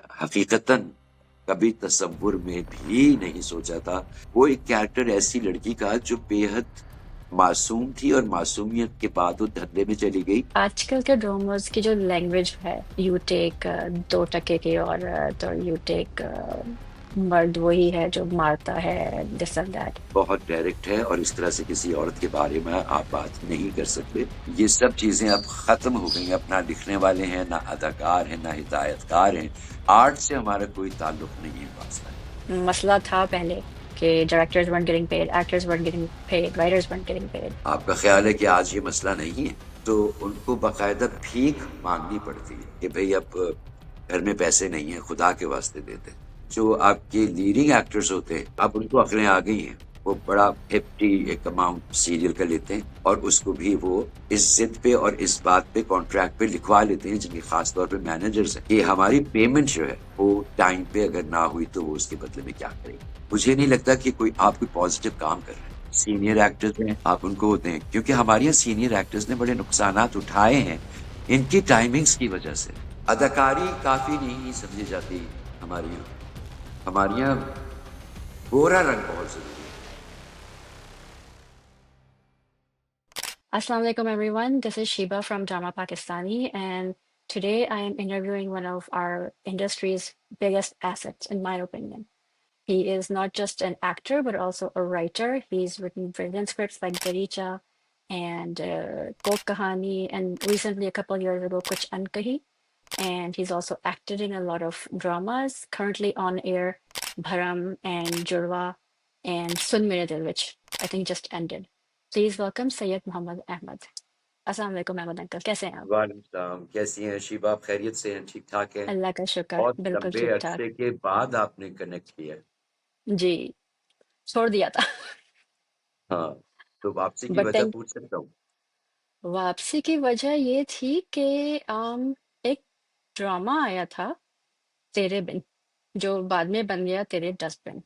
हकीकतन कभी तसव्वुर में भी नहीं सोचा था वो एक कैरेक्टर ऐसी लड़की का जो बेहद मासूम थी और मासूमियत के बाद वो धंधे में चली गई। आजकल के ड्रामास की जो लैंग्वेज है, यू टेक 2 टके की औरत, तो यू टेक मर्द वही है जो मारता है, दिस एंड दैट। बहुत डायरेक्ट है और इस तरह से किसी औरत के बारे में आप बात नहीं कर सकते। ये सब चीजें अब खत्म हो गई। अब ना लिखने वाले हैं, ना अदाकार हैं, ना हिदायतकार हैं। आर्ट से हमारा कोई ताल्लुक नहीं है, वास्ता है। मसला था पहले कि directors weren't getting paid, actors weren't getting paid, writers weren't getting paid. आपका ख्याल है कि आज ये मसला नहीं है? तो उनको बाकायदा भीख मांगनी पड़ती है कि भाई अब घर में पैसे नहीं है, खुदा के वास्ते दे दे। जो आपके लीडिंग एक्टर्स होते हैं, अब उनको अकलें आ गई हैं। वो बड़ा हेफ्टी एक अमाउंट सीरियल का लेते हैं और उसको भी वो इस जिद पे और इस बात पे कॉन्ट्रैक्ट पे लिखवा लेते हैं, जिनके खास तौर पे मैनेजर्स हैं, कि हमारी पेमेंट जो है वो टाइम पे अगर ना हुई तो वो उसके बदले में क्या करेंगे। मुझे नहीं लगता कि कोई आप कोई पॉजिटिव काम कर रहे हैं। सीनियर एक्टर्स हैं, आप उनको होते हैं, क्योंकि हमारे यहाँ सीनियर एक्टर्स ने बड़े नुकसानात उठाए हैं इनकी टाइमिंग्स की वजह से। अदाकारी काफी नहीं समझी जाती हमारी यहाँ। हमारे यहाँ गोरा रंग बहुत जरूरी है। Assalamu alaikum everyone. This is Shiba from Drama Pakistani, and today I am interviewing one of our industry's biggest assets, in my opinion. He is not just an actor, but also a writer. He's written brilliant scripts like Daricha and Kok Kahani, and recently, a couple years ago, Kuch Ankahi. And he's also acted in a lot of dramas, currently on air, Bharam and Jurwa and Sun Mere Dil, which I think just ended. Please welcome Syed Muhammad Ahmad. Assalamu alaikum Ahmad uncle, कैसे हैं आप? वालेकुम सलाम, कैसी हैं शीबा? आप खैरियत से हैं? ठीक ठाक हैं? अल्लाह का शुक्र, बहुत बिल्कुल लंबे ठीक ठाक। अरसे के बाद आपने कनेक्ट किया है। जी, छोड़ दिया था। हाँ, तो वापसी की बट वजह थैंक पूछ सकता हूँ? वापसी की वजह ये थी कि एक ड्रामा आया था, तेरे बिन, जो बाद में बन गया तेरे डस्टबिन।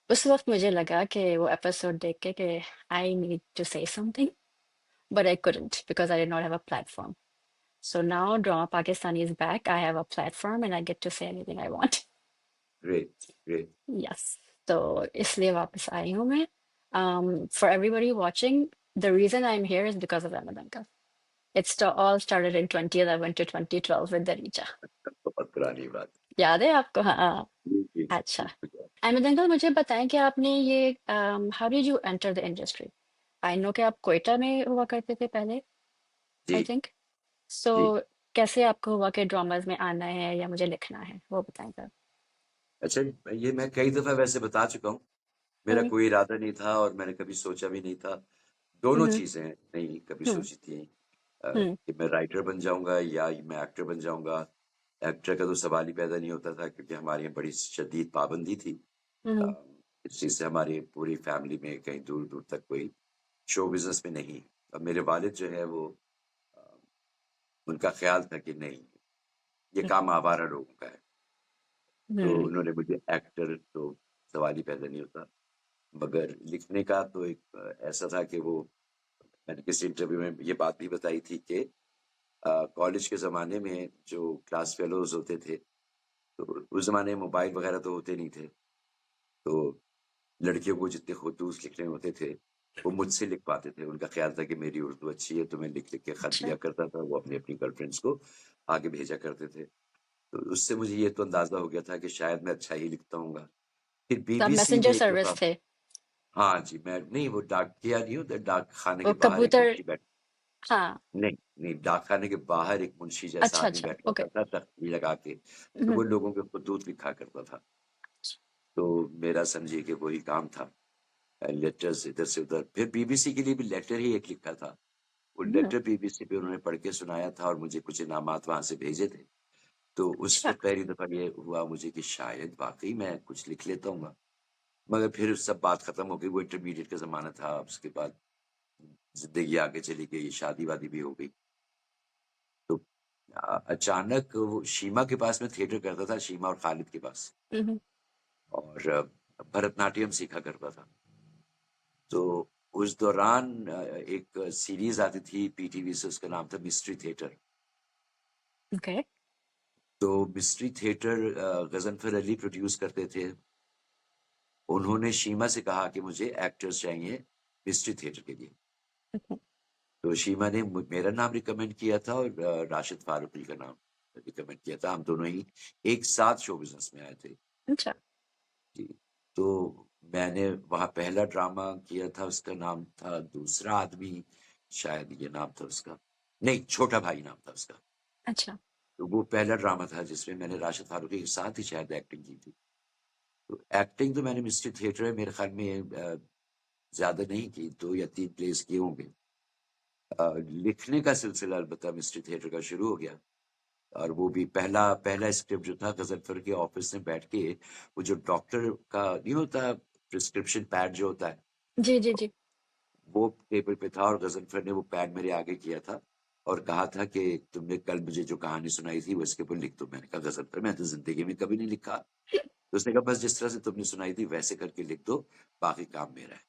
उस वक्त मुझे लगा कि वो एपिसोड देख के कि I need to say something, but I couldn't because I did not have a platform. So now Drama Pakistani is back. I have a platform and I get to say anything I want. Great, great. Yes. तो इसलिए वापस आई हूँ मैं. For everybody watching, the reason I'm here is because of Ramadan. All started in 2011 to 2012 with Darija. बहुत पुरानी बात। याद है आपको? हाँ. जी, जी, अच्छा. जी, अहमद अंकल, मुझे बताएं कि आपने ये how did you enter the industry? I know कि आप कोयटा में हुआ करते थे पहले, आई जी, थिंक. सो जी। कैसे आपको हुआ कि ड्रामाज में आना है या मुझे लिखना है, वो बताएं सर. अच्छा, ये मैं कई दफा वैसे बता चुका हूँ। मेरा हम्म. कोई इरादा नहीं था और मैंने कभी सोचा भी नहीं था। दोनों हम्म. चीजें नहीं कभी हम्म. सोची थी, हम्म. कि मैं राइटर बन जाऊंगा या मैं एक्टर बन जाऊंगा। एक्टर का तो सवाल ही पैदा नहीं होता था, क्योंकि हमारे यहाँ बड़ी शदीद पाबंदी थी। अ, हम्म. इस चीज से हमारी पूरी फैमिली में कहीं दूर दूर तक कोई शो बिजनेस में नहीं। अब मेरे वालिद जो है वो, अ, उनका ख्याल था कि नहीं, ये काम आवारा लोगों का है। तो हम्म. उन्होंने मुझे एक्टर तो सवाल ही पैदा नहीं होता। मगर लिखने का तो एक ऐसा था कि वो, मैंने किसी इंटरव्यू में ये बात भी बताई थी कि कॉलेज के ज़माने में जो क्लास फेलोज़ होते थे, तो उस ज़माने में मोबाइल वगैरह तो होते नहीं थे। तो लड़कियों को जितने खुतूस लिखने होते थे, वो मुझसे लिखवाते थे। उनका ख़्याल था कि मेरी उर्दू अच्छी है, तो मैं लिख-लिख के ख़त अच्छा. दिया करता था। वो अपनी-अपनी गर्लफ्रेंड्स को आगे भेजा करते थे। तो उससे मुझे ये तो अंदाज़ा हो गया था कि शायद मैं अच्छा ही लिखता होऊँगा। फिर तो आप बीबीसी में मैसेंजर एक सर्विस दफ़ा, थे? हाँ जी, मैं नहीं, वो डाकिया नहीं होता, डाक खाने वो के बाहर एक कबूतर. मुंशी बैठ, हाँ. नहीं, नहीं, डाक खाने के बाहर एक मुंशी जैसा अच्छा आदमी अच्छा, बैठा ओके. होता था तख्ती लगा के, तो हम्म. वो लोगों के खतूत लिखा करता था। तो मेरा समझिए कि वही काम था। लेटर्स इधर से उधर, फिर बीबीसी के लिए भी लेटर ही एक लिखा था। वो हम्म. लेटर बीबीसी पे उन्होंने पढ़ के सुनाया था और मुझे कुछ इनामात वहाँ से भेजे थे। तो उस अच्छा. वक़्त पहली दफ़ा ये हुआ मुझे कि शायद वाक़ई मैं कुछ लिख लेता हूँगा। मगर फिर सब बात खत्म हो गई, वो इंटरमीडिएट का ज़माना था। उसके बाद ज़िंदगी आगे चली गई, शादी-वादी भी हो गई। तो अचानक वो शीमा के पास मैं थिएटर करता था, शीमा और खालिद के पास, हम्म. और भरतनाट्यम सीखा करता था। तो उस दौरान एक सीरीज़ आती थी पीटीवी से, उसका नाम था मिस्ट्री थिएटर। ओके. तो mystery theatre Ghazanfar Ali produce करते थे। उन्होंने शीमा से कहा कि मुझे एक्टर्स चाहिए मिस्ट्री थिएटर के लिए। Mhm. तो शीमा ने मेरा नाम रिकमेंड किया था और राशिद फारूकी का नाम रिकमेंड किया था। हम दोनों ही एक साथ शो बिजनेस में आए थे अच्छा। जी। तो मैंने वहाँ पहला ड्रामा किया था, उसका नाम था दूसरा आदमी, शायद ये नाम था उसका, नहीं छोटा भाई नाम था उसका। अच्छा। तो वो पहला ड्रामा था जिसमें मैंने राशिद फारूकी के साथ ही शायद एक्टिंग की थी। तो एक्टिंग तो मैंने मिस्ट्री थिएटर में मेरे ख्याल में ज्यादा नहीं की, 2 या 3 प्लेस किए होंगे। लिखने का सिलसिला अलबत्ता मिस्ट्री थिएटर का शुरू हो गया। और वो भी पहला पहला स्क्रिप्ट जो था गजनफर के ऑफिस में बैठ के, वो जो डॉक्टर का नहीं होता प्रिस्क्रिप्शन पैड जो होता है, जी जी जी। वो टेबल पे था और गजनफर ने वो पैड मेरे आगे किया था और कहा था कि तुमने कल मुझे जो कहानी सुनाई थी वो इसके ऊपर लिख दो। मैंने कहा गजनफर मैं तो जिंदगी में कभी नहीं लिखा। तो उसने कहा बस जिस तरह से तुमने सुनाई थी वैसे करके लिख दो, बाकी काम मेरा है।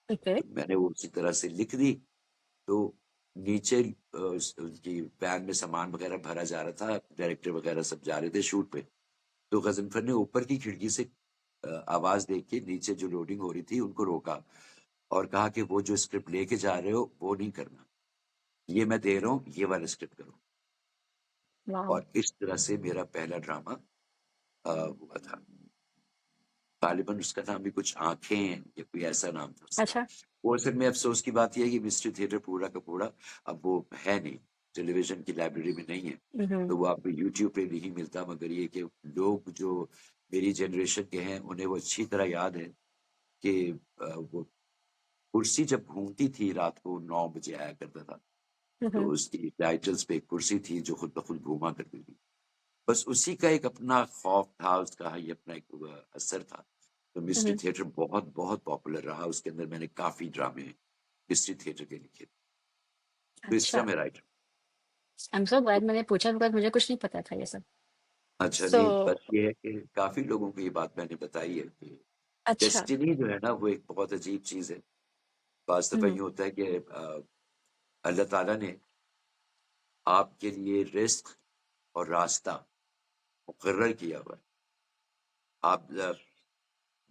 ओके। तो मैंने वो उसी तरह से लिख दी। तो नीचे उनकी वैन में सामान वगैरह भरा जा रहा था, डायरेक्टर वगैरह सब जा रहे थे शूट पे। तो गजनफर ने ऊपर की खिड़की से आवाज दे के नीचे जो लोडिंग हो रही थी उनको रोका और कहा कि वो जो स्क्रिप्ट लेके जा रहे हो वो नहीं करना, ये मैं दे रहा हूँ, ये वाला स्क्रिप्ट करो। वाओ। और इस तरह से मेरा पहला ड्रामा हुआ था। तालिबन उसका नाम भी कुछ आंखें या कोई ऐसा नाम था उसका। अच्छा। वो असल में अफसोस की बात यह है कि मिस्ट्री थिएटर पूरा का पूरा अब वो है नहीं, टेलीविजन की लाइब्रेरी में नहीं है। हम्म। तो वो आपको यूट्यूब पे नहीं मिलता। मगर ये कि लोग जो मेरी जनरेशन के हैं उन्हें वो अच्छी तरह याद है कि वो कुर्सी जब घूमती थी रात को 9 बजे आया करता था, तो हम्म। उसकी टाइटल्स पे एक कुर्सी थी जो खुद ब खुद घूमा करती थी। बस उसी का एक अपना खौफ था, उसका ही अपना एक असर था। तो मिस्ट्री हम्म। थिएटर बहुत बहुत पॉपुलर रहा। उसके अंदर मैंने काफी ड्रामे मिस्ट्री थिएटर के लिखे। तो इस तरह अच्छा। मैं writer. I am so glad मैंने पूछा बिकॉज मुझे कुछ नहीं पता था ये सब। अच्छा सो नहीं, बस ये है कि काफी लोगों को ये बात मैंने बताई है कि अच्छा। डेस्टिनी जो है ना वो एक बहुत अजीब चीज है। वास्तव में हम्म। ये होता है कि अल्लाह ताला ने आपके लिए रिस्क और रास्ता मुकर्रर किया हुआ है। आप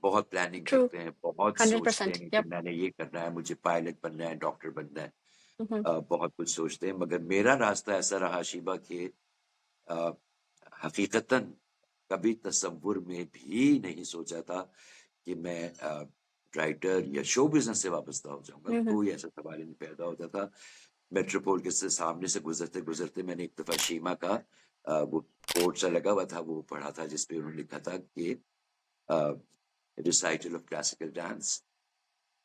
बहुत प्लानिंग ट्रू। करते हैं, बहुत सोचते 100%। हैं कि यप। मैंने ये करना है, मुझे पायलट बनना है, डॉक्टर बनना है। हम्म। बहुत कुछ सोचते हैं। मगर मेरा रास्ता ऐसा रहा शिबा कि अ, हकीकतन कभी तसव्वुर में भी नहीं सोचा था कि मैं राइटर या शो बिजनेस से वाबस्ता हो जाऊंगा। हम्म। कोई ऐसा सवाल ही नहीं पैदा होता था। मेट्रोपोल के सामने से गुजरते गुजरते मैंने एक दफा शीमा का वो बोर्ड सा लगा हुआ था वो पढ़ा था जिसपे उन्होंने लिखा था कि रिसाइटल ऑफ क्लासिकल डांस।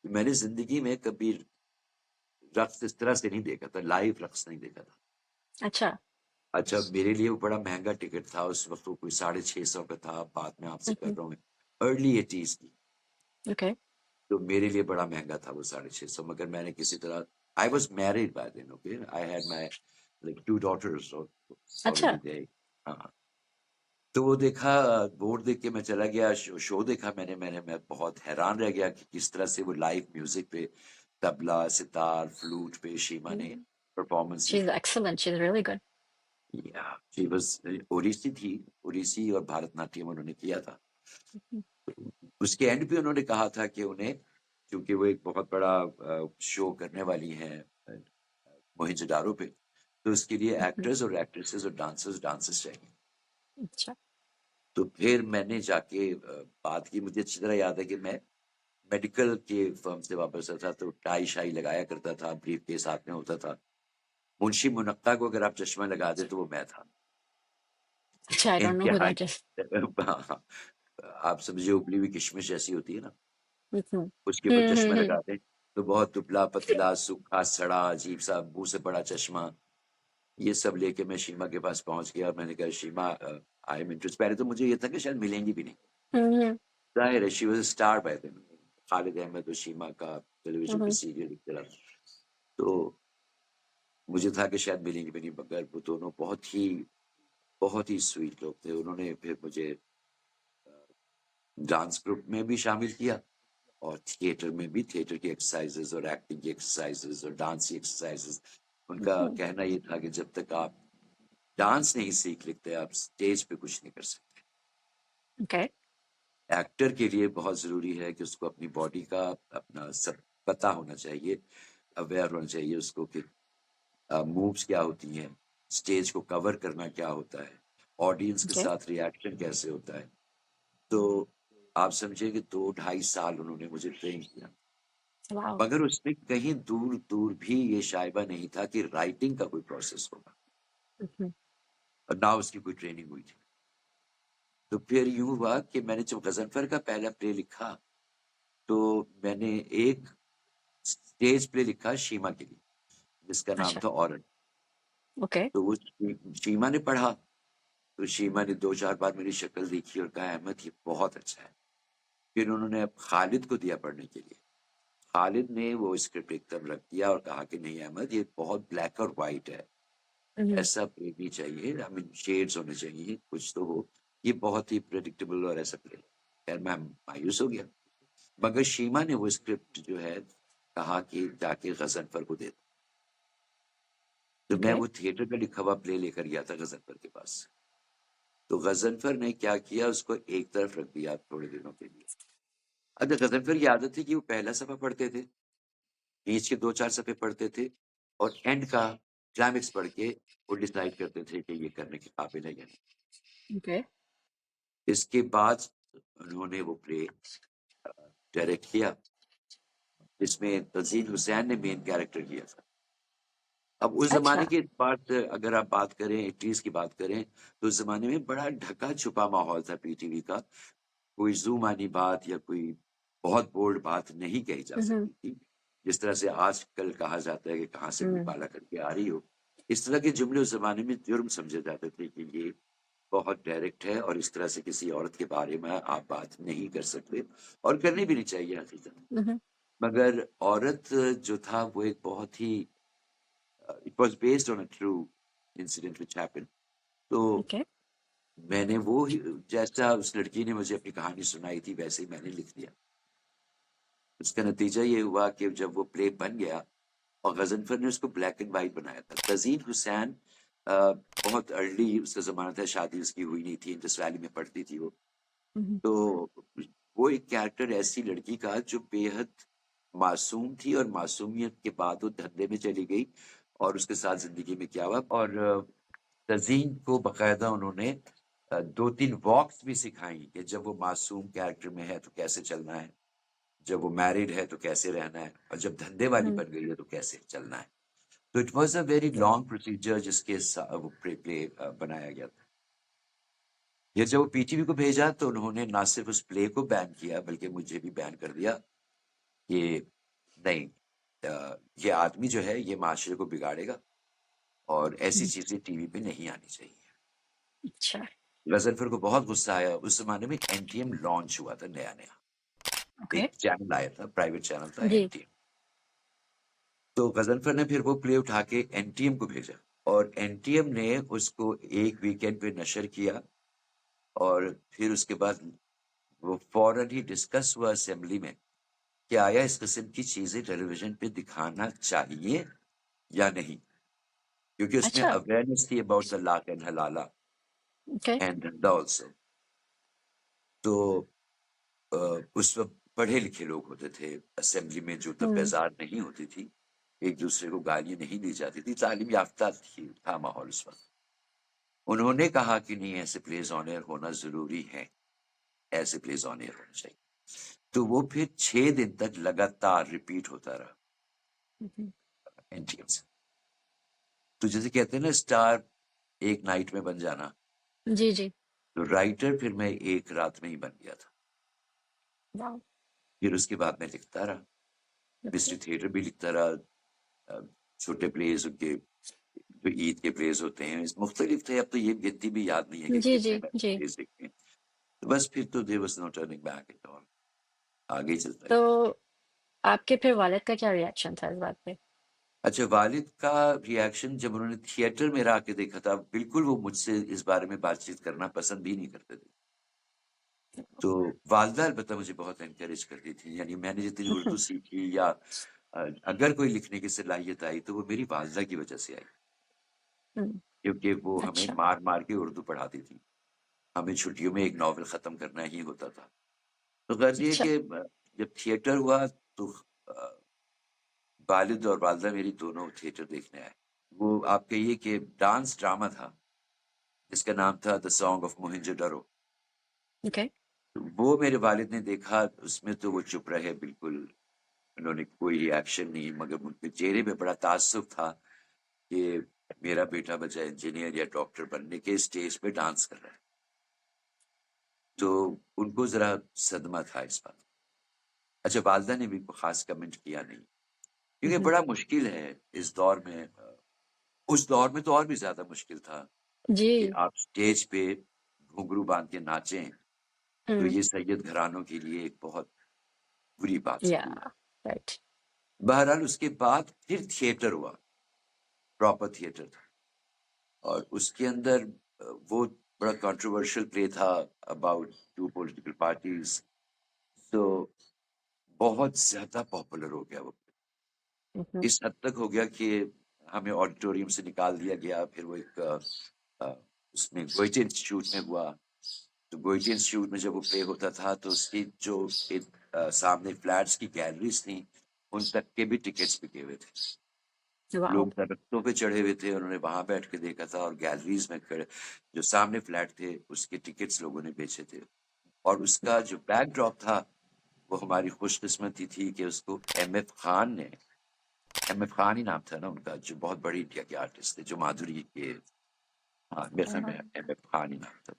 मैंने जिंदगी में कभी रक्स इस तरह से नहीं देखा था, लाइव रक्स नहीं देखा था। अच्छा। अच्छा मेरे लिए वो बड़ा महंगा टिकट था उस वक्त, वो कोई 650 का था। बात मैं आपसे कर हम्म। रहा हूँ अर्ली 80s की। ओके। तो मेरे लिए बड़ा महंगा था वो 650। मगर मैंने किसी तरह, I was married by then, okay, I had my like 2 daughters अच्छा। Already there. हाँ। तो वो देखा, बोर्ड देख के मैं चला गया, शो देखा मैंने। मैं बहुत हैरान रह गया कि किस तरह से वो लाइव म्यूजिक पे तबला सितार फ्लूट पे शीमा ने performance the. She is excellent, she is really good. या शी बस ओडिसी थी, ओडिसी और भारतनाट्यम उन्होंने किया था। उसके एंड पे उन्होंने कहा था कि उन्हें, क्योंकि वो एक बहुत बड़ा शो करने वाली हैं मोहिंजोदारो पे, तो उसके लिए एक्टर्स और एक्ट्रेसेस और डांसर्स चाहिए। अच्छा। तो फिर मैंने जाके बात की। मुझे अच्छी तरह याद है कि मैं मेडिकल के फर्म से वापस आता था तो टाई शाई लगाया करता था, ब्रीफ केस हाथ में होता था। मुंशी मुनक्का को अगर आप चश्मा लगा दे तो वो मैं था। अच्छा, आई डोंट नो हु इंतहाई। That is. हाँ, आप समझे उबली हुई किशमिश जैसी होती है ना, हम्म। उसके ऊपर चश्मा हम्म। लगा दें तो बहुत दुबला पतला सूखा सड़ा अजीब सा मुंह से बड़ा चश्मा, ये सब लेके मैं शीमा के पास पहुंच गया। मैंने कहा शीमा आई एम इंटरेस्ट। पहले तो मुझे ये था कि शायद मिलेंगी भी नहीं, हम्म। जाहिर है she was star by then. Khalid Ahmed और शीमा का टेलीविजन पे हम्म। सीरियल एक तरह। तो मुझे था कि शायद मिलेंगे भी नहीं। मगर वो दोनों बहुत ही स्वीट लोग थे। उन्होंने फिर मुझे डांस ग्रुप में भी शामिल किया और थिएटर में भी, थिएटर की एक्सरसाइजेस और एक्टिंग की एक्सरसाइजेस और डांस की एक्सरसाइजेस। उनका हम्म। कहना ये था कि जब तक आप डांस नहीं सीख लेते आप स्टेज पे कुछ नहीं कर सकते। Okay. एक्टर के लिए बहुत जरूरी है कि उसको अपनी बॉडी का अपना सब पता होना चाहिए, अवेयर होना चाहिए उसको कि मूव्स क्या होती हैं, स्टेज को कवर करना क्या होता है, ऑडियंस के Okay. साथ रिएक्शन कैसे होता है। तो आप समझिए कि 2-2.5 साल उन्होंने मुझे ट्रेन किया, Wow. मगर उसमें कहीं दूर दूर भी ये शायबा नहीं था कि राइटिंग का कोई प्रोसेस होगा, Mhm. और ना उसकी कोई ट्रेनिंग हुई थी। तो फिर यूं हुआ कि मैंने जब गजनफर का पहला प्ले लिखा, तो मैंने एक स्टेज प्ले लिखा शीमा के लिए, जिसका नाम अच्छा. था औरत। Okay. तो वो शीमा ने पढ़ा, तो शीमा ने 2-4 बार मेरी शक्ल देखी और कहा अहमद ये बहुत अच्छा है। फिर उन्होंने अब खालिद को दिया पढ़ने के लिए। खालिद ने वो स्क्रिप्ट एकदम रख दिया और कहा कि नहीं अहमद ये बहुत ब्लैक और वाइट है, Mhm. ऐसा प्ले नहीं चाहिए, आई मीन शेड्स होने चाहिए, कुछ तो हो, ये बहुत ही प्रेडिक्टेबल और ऐसा प्ले। खैर मैं मायूस हो गया, मगर शीमा ने वो स्क्रिप्ट जो है कहा कि जाके गजनफर को दे दो। तो मैं Okay. वो थिएटर का लिखा हुआ प्ले लेकर गया था गजनफर के पास। तो गजनफर ने क्या किया, उसको एक तरफ रख दिया थोड़े दिनों के लिए। अच्छा, गजनफर की आदत थी कि वो पहला सफा पढ़ते थे, बीच के 2-4 सफ़े पढ़ते थे और एंड का क्लाइमेक्स पढ़ के वो डिसाइड करते थे कि ये करने के काबिल है या नहीं। Okay. इसके बाद उन्होंने वो प्ले डायरेक्ट किया, जिसमें तज़ीन हुसैन ने मेन कैरेक्टर किया था। अब उस जमाने अच्छा. की बात अगर आप बात करें, 80s की बात करें, तो उस जमाने में बड़ा ढका छुपा माहौल था पीटीवी का। कोई ज़ूमानी बात या कोई बहुत बोल्ड बात नहीं कही जा Mhm. सकती थी, जिस तरह से आजकल कहा जाता है कि कहाँ से मुंह Mm. काला करके आ रही हो। इस तरह के जुमले उस जमाने में जुर्म समझे जाते थे कि ये बहुत डायरेक्ट है और इस तरह से किसी औरत के बारे में आप बात नहीं कर सकते, और करनी भी नहीं चाहिए हकीकत। Mhm. मगर औरत जो था वो एक बहुत ही it was based on a true incident which happened. तो Okay. मैंने वो ही, जैसा उस लड़की ने मुझे अपनी कहानी सुनाई थी वैसे ही मैंने लिख दिया। उसका नतीजा ये हुआ कि जब वो प्ले बन गया और गजनफर ने उसको ब्लैक एंड वाइट बनाया था। तज़ीन हुसैन बहुत अर्ली उसका ज़माना था, शादी उसकी हुई नहीं थी, इंडस वैली में पढ़ती थी वो। Mhm. तो वो एक कैरेक्टर ऐसी लड़की का जो बेहद मासूम थी, और मासूमियत के बाद वो धंधे में चली गई और उसके साथ ज़िंदगी में क्या हुआ। और तज़ीन को बाकायदा उन्होंने 2-3 वॉक्स भी सिखाई कि जब वो मासूम कैरेक्टर में है तो कैसे चलना है, जब वो मैरिड है तो कैसे रहना है, और जब धंधे वाली Mm. बन गई है तो कैसे चलना है। तो it was a very long procedure जिसके वो प्ले बनाया गया था। ये जब वो पीटीवी को भेजा तो उन्होंने ना सिर्फ उस प्ले को बैन किया बल्कि मुझे भी बैन कर दिया कि नहीं, ये आदमी जो है ये माशरे को बिगाड़ेगा और ऐसी Mhm. चीजें टीवी पे नहीं आनी चाहिए। अच्छा. गजनफर को बहुत गुस्सा आया। उस जमाने में एनटीएम लॉन्च हुआ था नया नया, Okay. एक चैनल आया था, प्राइवेट चैनल था जी. एनटीएम। तो गजनफर ने फिर वो प्ले उठा के एनटीएम को भेजा, और एनटीएम ने उसको एक वीकेंड पे नशर किया, और फिर उसके बाद वो फौरन ही डिस्कस हुआ असेंबली में कि आया इस किस्म की चीजें टेलीविजन पे दिखाना चाहिए या नहीं, क्योंकि उसमें अच्छा. अवेयरनेस थी अबाउट तलाक एंड हलाला Okay. एंड धंधा ऑल्सो। तो अ, उस वक्त पढ़े लिखे लोग होते थे असेंबली में, जो तब Mm. बेजार नहीं होती थी, एक दूसरे को गालियां नहीं दी जाती थी, तालीम याफ्ता था माहौल उस वक्त। उन्होंने कहा कि नहीं, ऐसे प्लेस ऑन एयर होना जरूरी है, ऐसे प्लेस ऑन एयर होना चाहिए। तो वो फिर 6 दिन तक लगातार रिपीट होता रहा Mhm. एनटीएम से। तो जैसे कहते हैं ना, स्टार एक नाइट में बन जाना, जी, जी. तो राइटर फिर मैं एक रात में ही बन गया था। Wow. फिर उसके बाद मैं लिखता रहा, मिस्ट्री Okay. थिएटर भी लिखता रहा, छोटे प्लेज उनके जो ईद के प्लेज होते हैं मुख्तलिफ थे, अब तो ये गिनती भी याद नहीं है कि जी, कितने जी, मैंने जी. प्लेज लिखे हैं। तो बस फिर तो there was no turning back at all, आगे ही चलता तो गया। आपके फिर वालिद का क्या रिएक्शन था इस बात पे? अच्छा, वालिद का रिएक्शन जब उन्होंने थिएटर में आके देखा था, बिल्कुल वो मुझसे इस बारे में बातचीत करना पसंद भी नहीं करते थे। तो वालदा अलबत्ता मुझे बहुत एनकरेज करती थी, यानी मैंने जितनी उर्दू सीखी या अगर कोई लिखने की सलाहियत आई तो वो मेरी वालदा की वजह से आई। हुँ. क्योंकि वो हमें अच्छा। मार मार के उर्दू पढ़ाती थी। हमें छुट्टियों में एक नॉवल खत्म करना ही होता था। तो गर्ज ये अच्छा। कि जब थिएटर हुआ तो अ, वालिद और वालदा मेरी दोनों थिएटर देखने आए। वो आप कहिए कि डांस ड्रामा था जिसका नाम था द सॉन्ग ऑफ मोहिंजोदड़ो। ओके। वो मेरे वालिद ने देखा, उसमें तो वो चुप रहे बिल्कुल, उन्होंने कोई एक्शन नहीं, मगर उनके चेहरे पे बड़ा ताज्जुब था कि मेरा बेटा बचा इंजीनियर या डॉक्टर बनने के स्टेज पे डांस कर रहा है। तो उनको जरा सदमा था इस बात। अच्छा, वालदा ने भी कोई खास कमेंट किया नहीं, क्योंकि हम्म। बड़ा मुश्किल है इस दौर में। उस दौर में तो और भी ज्यादा मुश्किल था कि जी। आप स्टेज पे घुंघरू बांध के नाचें, तो हम्म। ये सैयद घरानों के लिए एक बहुत बुरी बात या। थी। राइट। बहरहाल उसके बाद फिर थिएटर हुआ, प्रॉपर थिएटर था, और उसके अंदर वो बड़ा कंट्रोवर्शियल प्ले था अबाउट टू पॉलिटिकल पार्टीज। तो बहुत ज्यादा पॉपुलर हो गया वो, हम्म। इस हद तक हो गया कि हमें ऑडिटोरियम से निकाल दिया गया। फिर वो एक अ, उसमें गोयटे इंस्टीट्यूट में हुआ। तो गोयटे इंस्टीट्यूट में जब वो प्ले होता था तो उसकी जो एक सामने फ्लैट्स की गैलरीज थी, उन तक के भी टिकट्स बिके हुए थे। वाओ। लोग दरख्तों पे चढ़े हुए थे, उन्होंने वहां बैठ के देखा था, और गैलरीज में खड़े जो सामने फ्लैट थे उसके टिकट्स लोगों ने बेचे थे। और उसका जो बैकड्रॉप था वो हमारी खुशकिस्मती थी कि उसको एम एफ खान ने, एम एफ खान ही नाम था ना उनका, जो बहुत बड़ी इंडिया के आर्टिस्ट थे, जो माधुरी के, हाँ मेरे ख्याल में एम एफ खान ही नाम था।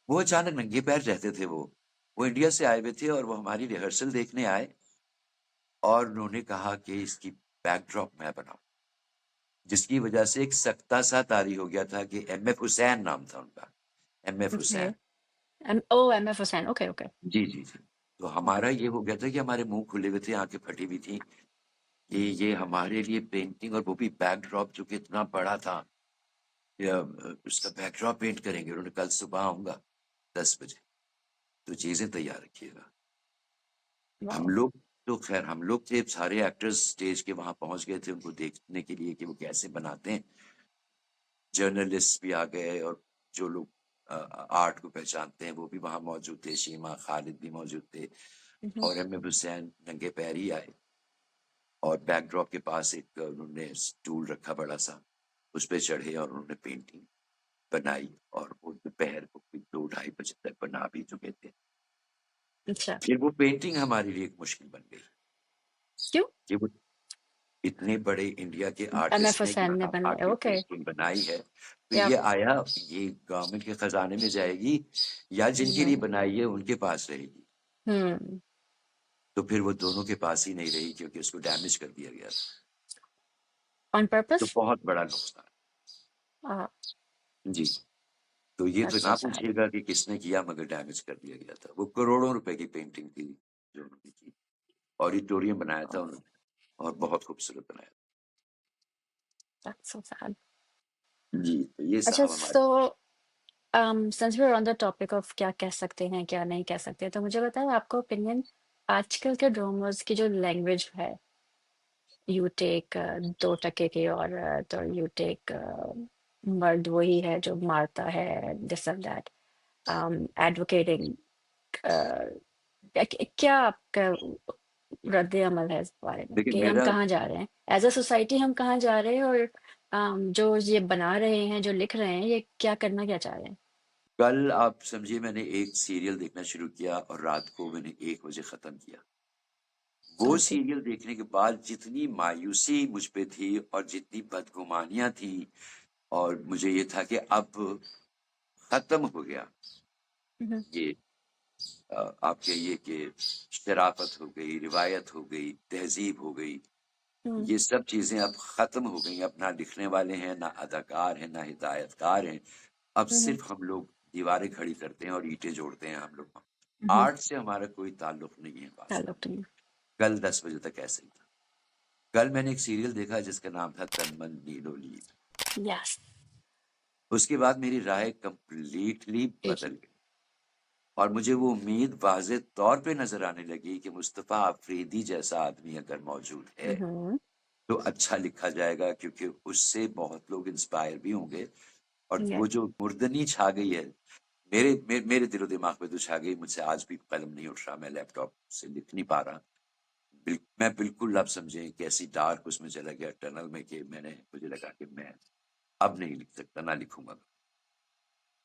वो अचानक नंगे पैर रहते थे। वो इंडिया से आए हुए थे और वो हमारी रिहर्सल देखने आए, और उन्होंने कहा कि इसकी बैकड्रॉप मैं बनाऊं, जिसकी वजह से एक सख्ता सा तारी हो गया था कि एम एफ हुसैन नाम था उनका, M F okay. Hussain. M F Hussain. Okay okay. जी जी जी। तो ओके। हमारा ये हो गया था कि हमारे मुंह खुले हुए थे, आंखें फटी हुई थी कि ये हमारे लिए पेंटिंग, और वो भी बैकड्रॉप जो कि इतना बड़ा था, या उसका बैकड्रॉप पेंट करेंगे। उन्होंने कल सुबह आऊंगा 10 बजे, तो चीजें तैयार रखिएगा। हम वाओ। लोग तो खैर हम लोग थे सारे एक्टर्स स्टेज के वहां पहुंच गए थे उनको देखने के लिए कि वो कैसे बनाते हैं। जर्नलिस्ट भी आ गए, और जो लोग आर्ट को पहचानते हैं वो भी वहां मौजूद थे, शीमा खालिद भी मौजूद थे। हम्म। और एम एफ हुसैन नंगे पैर ही आए, और बैकड्रॉप के पास एक उन्होंने स्टूल रखा बड़ा सा, उस पे चढ़े और उन्होंने पेंटिंग बनाई, और वो दोपहर को 2-2:30 बजे तक बना भी चुके थे। अच्छा। फिर वो पेंटिंग हमारे लिए एक मुश्किल बन गई क्यों? कि वो इतने बड़े इंडिया के एम एफ आर्टिस्ट ने हुसैन ने यहाँ बनाया। आके ओके। पेंटिंग बनाई है, तो या। ये आया, ये गवर्नमेंट के खजाने में जाएगी या जिनके लिए बनाई है उनके पास रहेगी? हम्म। तो फिर वो दोनों के पास ही नहीं रही, क्योंकि उसको डैमेज कर दिया गया था। ऑन तो पर्पस। बहुत बड़ा नुकसान। जी। तो ये तो दैट्स सो ना सैड। पूछिएगा कि किसने किया, मगर डैमेज कर दिया गया था। वो करोड़ों रुपए की पेंटिंग थी जो उन्होंने की, ऑडिटोरियम बनाया था उन्होंने, और बहुत खूबसूरत बनाया दैट्स सो सैड। था। जी, तो ये अच्छा, साहब हमारे। So since we are on the topic of क्या कह सकते हैं क्या नहीं कह सकते, तो मुझे बताओ आपका ओपिनियन आजकल के ड्रामास की जो लैंग्वेज है। यू टेक 2 टके की, और तो यू टेक मर्द वही है जो मारता है, दिस एंड दैट, एडवोकेटिंग। क्या आपका रद्द अमल है इस बारे में देखिए कि हम मेरा, कहाँ जा रहे हैं, एज अ सोसाइटी हम कहाँ जा रहे हैं, और जो ये बना रहे हैं, जो लिख रहे हैं, ये क्या करना क्या चाह रहे हैं? कल आप समझिए मैंने एक सीरियल देखना शुरू किया और रात को मैंने 1 बजे खत्म किया। वो कौन सी? सीरियल देखने के बाद जितनी मायूसी मुझ पे थी और जितनी बदगुमानियां थी, और मुझे ये था कि अब खत्म हो गया हम्म। ये, आप कहिए कि शराफत हो गई, रिवायत हो गई, तहजीब हो गई, हम्म। ये सब चीजें अब खत्म हो गई। अब ना लिखने वाले हैं, ना अदाकार हैं, ना हिदायतकार हैं। अब हम्म। सिर्फ हम लोग दीवारें खड़ी करते हैं और ईंटें जोड़ते हैं। हम लोग हम्म। आर्ट से हमारा कोई ताल्लुक नहीं है वास्तव ताल्लुक में। नहीं। कल 10 बजे तक ऐसे ही था। कल मैंने एक सीरियल देखा जिसका नाम था तन मन नीलो नील। यस। उसके बाद मेरी राय कंप्लीटली बदल गई, और मुझे वो उम्मीद वाज़े तौर पे नजर आने लगी कि मुस्तफ़ा अफरीदी जैसा आदमी अगर मौजूद है हम्म। तो अच्छा लिखा जाएगा, क्योंकि उससे बहुत लोग इंस्पायर भी होंगे। और Yeah. वो जो मुर्दनी छा गई है मेरे दिलो दिमाग में, तो छा गई, मुझसे आज भी कलम नहीं उठ रहा, मैं लैपटॉप से लिख नहीं पा रहा। मैं बिल्कुल, आप समझे कि ऐसी डार्क उसमें चला गया टनल में, कि मुझे लगा कि मैं अब नहीं लिख सकता, ना लिखूंगा।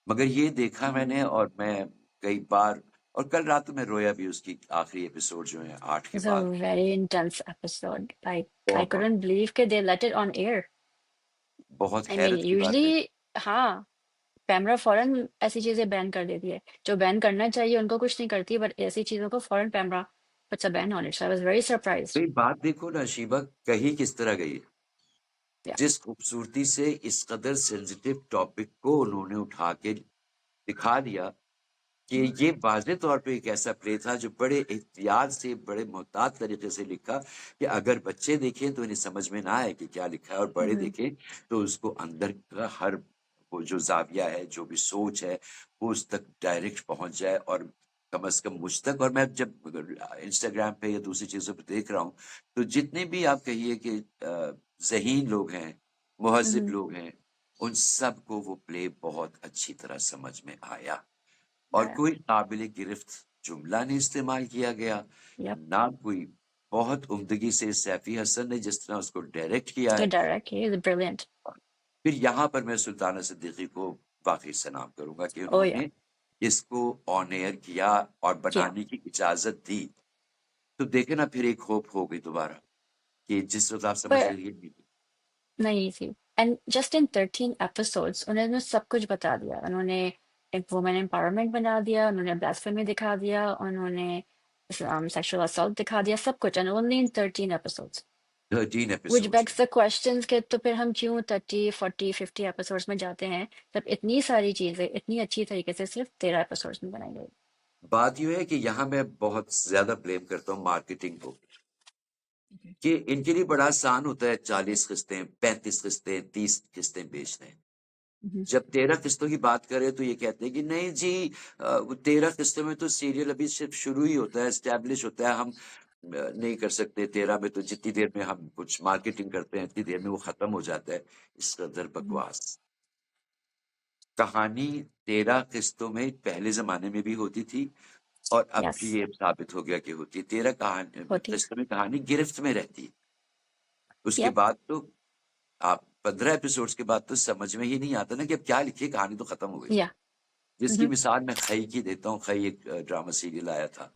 मगर ये देखा मैंने, और मैं कई बार, और कल रात में रोया भी, उसकी आखिरी एपिसोड जो है 8 के It's a बाद। very intense episode. Like I बहुत couldn't believe that they let it on air. बहुत I mean, हैरत की बात है। usually हाँ, कैमरा फौरन ऐसी चीजें बैन कर देती है। जो बैन करना चाहिए उनको कुछ नहीं करती, बट ऐसी चीजों को फौरन camera puts a ban on it. So I was very surprised. भाई बात देखो ना शीबा, कही किस तरह गई है। Yeah. जिस खूबसूरती से इस कदर सेंसिटिव टॉपिक को उन्होंने उठा के दिखा दिया, कि ये वाज़ेह तौर पे एक ऐसा प्ले था जो बड़े एहतियात से, बड़े मोहतात तरीके से लिखा, कि अगर बच्चे देखें तो इन्हें समझ में ना आए कि क्या लिखा है, और बड़े Mm-hmm. देखें तो उसको अंदर का हर वो जो ज़ाविया है, जो भी सोच है, वो उस तक डायरेक्ट पहुँच जाए, और कम से कम मुझ तक। और मैं जब इंस्टाग्राम पे या दूसरी चीज़ों पे देख रहा हूँ, तो जितने भी आप कहिए कि ज़हीन लोग हैं, मुहज़्ज़िब Mm-hmm. लोग हैं, उन सबको वो प्ले बहुत अच्छी तरह समझ में आया। और Yeah. कोई काबिल गिरफ्त जुमला नहीं इस्तेमाल किया गया, Yep. ना कोई, बहुत उम्दगी से सैफी हसन ने जिस तरह उसको डायरेक्ट किया The है। director is brilliant. फिर यहाँ पर मैं सुल्ताना सिद्दीकी को वाकई सलाम करूंगा कि Oh yeah. उन्होंने इसको ऑन एयर किया और Yeah. बनाने की इजाजत दी। तो देखे ना, फिर एक होप हो गई दोबारा, कि जिस वक्त आप समझ But रही है। नहीं थी, एंड जस्ट इन 13 एपिसोड्स उन्होंने सब कुछ बता दिया। उन्होंने एक वुमेन एम्पावरमेंट बना दिया, उन्होंने ब्लास्फेमी दिखा दिया, उन्होंने सेक्सुअल असॉल्ट दिखा दिया, सब कुछ, and only in 13 episodes. 13 which episodes bags the questions के तो फिर हम क्यों 30 40 50 एपिसोड्स में जाते हैं, जब इतनी सारी चीजें इतनी अच्छी तरीके से सिर्फ 13 एपिसोड्स में बनाई गई। बात यह है कि यहाँ मैं बहुत ज्यादा ब्लेम करता हूँ मार्केटिंग को, कि इनके लिए बड़ा आसान होता है 40 किस्तें, 35 किस्तें, 30 किस्तें बेचने। हम्म, जब 13 किस्तों की बात करें तो ये कहते हैं कि नहीं जी, 13 किस्तों में तो सीरियल अभी सिर्फ शुरू ही होता है, एस्टेब्लिश होता है, हम नहीं कर सकते। 13 में तो जितनी देर में हम कुछ मार्केटिंग करते हैं, इतनी देर में वो खत्म हो जाता है। इस कदर हम्म, बकवास कहानी 13 किस्तों में पहले जमाने में भी होती थी, और अब यस, भी ये साबित हो गया कि होती है। 13 कहानी होती। किस्तों में कहानी गिरफ्त में रहती है। उसके यप। बाद तो आप 15 एपिसोड्स के बाद तो समझ में ही नहीं आता ना कि अब क्या लिखिए, कहानी तो खत्म हो गई। या। जिसकी मिसाल मैं खई की देता हूँ। खई एक ड्रामा सीरियल आया था,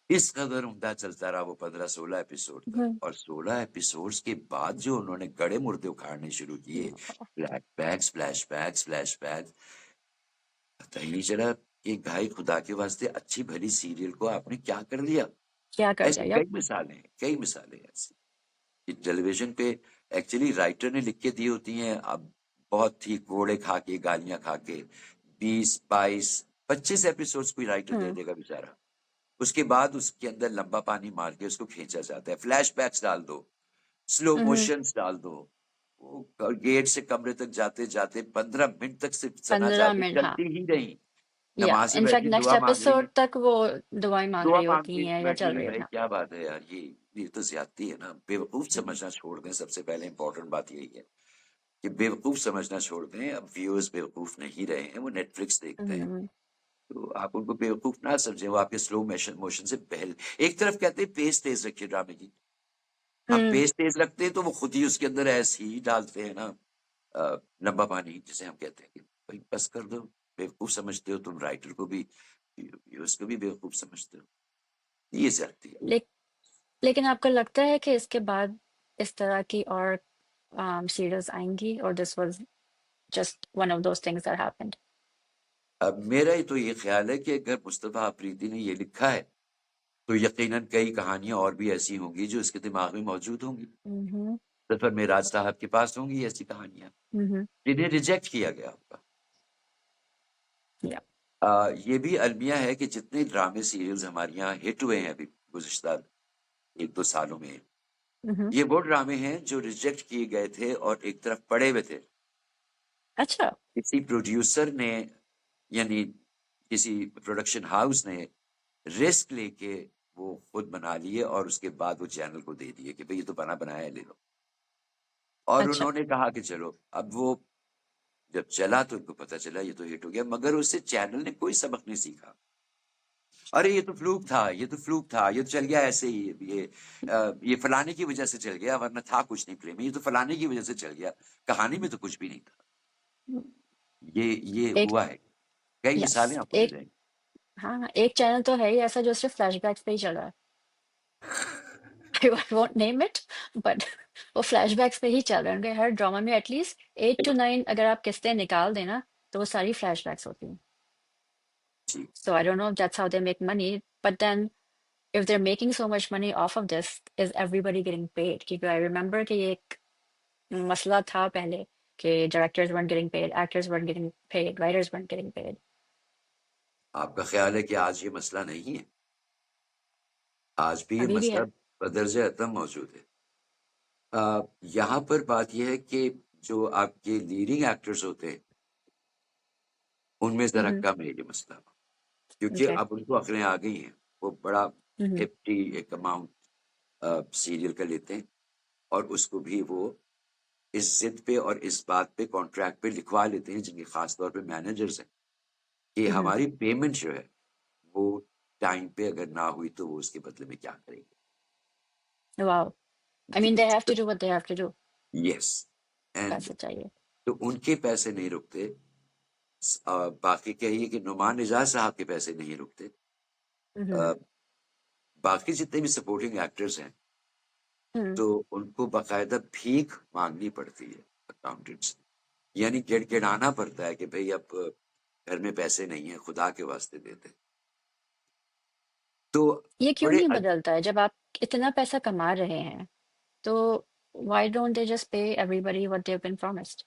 इस कदर उम्दा चलता रहा वो 15-16 एपिसोड तक, और 16 एपिसोड्स के बाद जो उन्होंने गड़े मुर्दे उखाड़ने शुरू किए, फ्लैशबैक्स फ्लैशबैक्स फ्लैशबैक्स, पता ही नहीं चला कि भाई खुदा के वास्ते अच्छी भली सीरियल को आपने क्या कर लिया। क्या कर दिया। ऐसी यप। कई मिसालें ऐसी कि टेलीविजन पे एक्चुअली राइटर ने लिख के दी होती हैं। अब बहुत ही कोड़े खा के, गालियां खा के 20-22-25 एपिसोड्स कोई राइटर दे हम्म, देगा बेचारा। उसके बाद उसके अंदर लंबा पानी मार के उसको खींचा जाता है। फ्लैशबैक्स डाल दो, स्लो हम्म, मोशंस डाल दो। वो गेट से कमरे तक जाते जाते 15 मिनट तक सिर्फ सना 15 मिनट, हाँ। चलती ही रही। या नमाज में इनफैक्ट बैठी नेक्स्ट दुआ मांग रही एपिसोड है, तक वो दुआएं मांग दुआ रही मांग होती के हैं या बैठी चल है। रही भाई होती क्या बात है यार, ये तो ज्यादती है ना। बेवकूफ समझना छोड़ दें, सबसे पहले इंपॉर्टेंट बात यही है कि बेवकूफ समझना छोड़ दें। अब व्यूअर्स बेवकूफ नहीं रहे हैं, वो नेटफ्लिक्स देखते हैं। हैं। तो आप उनको बेवकूफ ना समझें, वो आपके स्लो मोशन मोशन से पहले। एक तरफ कहते हैं पेस तेज रखिए ड्रामे की, हम हम्म, पेस तेज रखते हैं तो वो खुद ही उसके अंदर ऐसे ही डालते हैं ना, लंबा पानी जिसे हम कहते हैं कि भाई बस कर दो। बेवकूफ समझते हो तुम राइटर को भी, उसको भी बेवकूफ समझते हो। ये ज्यादती है। ले, लेकिन आपको लगता है कि इसके बाद इस तरह की और सीरीज आएंगी, और this was just one of those things that happened? अब मेरा ही तो ये ख्याल है कि अगर मुस्तफा अफरीदी ने ये लिखा है, तो यकीनन कई कहानियां और भी ऐसी होंगी जो इसके दिमाग में मौजूद होंगी। हम्म, सफर मेराज साहब के पास होंगी ऐसी कहानियां हम्म, जिन्हें रिजेक्ट किया गया होगा। या। ये भी अलमिया है कि जितने ड्रामे सीरियल्स हमारे यहाँ हिट हुए हैं अभी गुज़िश्ता 1-2 सालों में, हम्म, ये वो ड्रामे हैं जो रिजेक्ट किए गए थे और एक तरफ पड़े हुए थे। अच्छा। किसी प्रोड्यूसर ने, यानी किसी प्रोडक्शन हाउस ने रिस्क लेके वो खुद बना लिए, और उसके बाद वो चैनल को दे दिए कि भाई ये तो बना बनाया है, ले लो। और अच्छा। उन्होंने कहा कि चलो, अब वो जब चला तो उनको पता चला ये तो हिट हो गया, मगर उससे चैनल ने कोई सबक नहीं सीखा। अरे ये तो फ्लूक था, ये तो फ्लूक था, ये तो चल गया ऐसे ही, ये फलाने की वजह से चल गया, वरना था कुछ नहीं प्ले में, ये तो फलाने की वजह से चल गया, कहानी में तो कुछ भी नहीं था। ये एक हुआ है, कई यस मिसालें आपको मिल एक जाएंगी। हाँ, एक चैनल तो है ही ऐसा जो सिर्फ फ्लैशबैक्स पे ही चल रहा है। I won't name it, but वो फ्लैशबैक्स पे ही चल रहे हैं। उनके हर ड्रामा में एटलीस्ट 8 to 9 अगर आप किस्तें निकाल देना तो वो सारी फ्लैशबैक्स होती हैं। जी, So I don't know if that's how they make money, but then if they're making so much money off of this, is everybody getting paid? क्योंकि I remember कि ये एक मसला था पहले कि directors weren't getting paid, actors weren't getting paid, writers weren't getting paid. आपका ख्याल है कि आज ये मसला नहीं है? आज भी ये अभी भी मसला है। बदर्जे अतम मौजूद है। यहाँ पर बात यह है कि जो आपके लीडिंग एक्टर्स होते हैं, उनमें ज़रा हम्म। कम है ये मसला, क्योंकि Okay. अब उनको अक़लें आ गई हैं। वो बड़ा हम्म। हेफ़्टी एक अमाउंट सीरियल का लेते हैं, और उसको भी वो इस ज़िद पे और इस बात पे कॉन्ट्रैक्ट पे लिखवा लेते हैं, जिनके ख़ास तौर पे मैनेजर्स हैं, कि हम्म। हमारी पेमेंट जो है, वो टाइम पे अगर ना हुई तो वो उसके बदले में क्या करेंगे। Wow. I mean, they have to do what they have to do. Yes, and पैसे चाहिए। तो उनके पैसे नहीं रुकते। बाकी कहिए कि नुमान निजात साहब के पैसे नहीं रुकते। हम्म। अ, बाकी जितने भी सपोर्टिंग एक्टर्स हैं, हम्म। तो उनको बाकायदा भीख मांगनी पड़ती है अकाउंटेंट से, यानी गिड़गिड़ाना पड़ता है कि भाई अब घर में पैसे नहीं है, खुदा के वास्ते दे दे। तो ये क्यों बड़े नहीं बदलता है जब आप इतना पैसा कमा रहे हैं तो why don't they just pay everybody what they've been promised?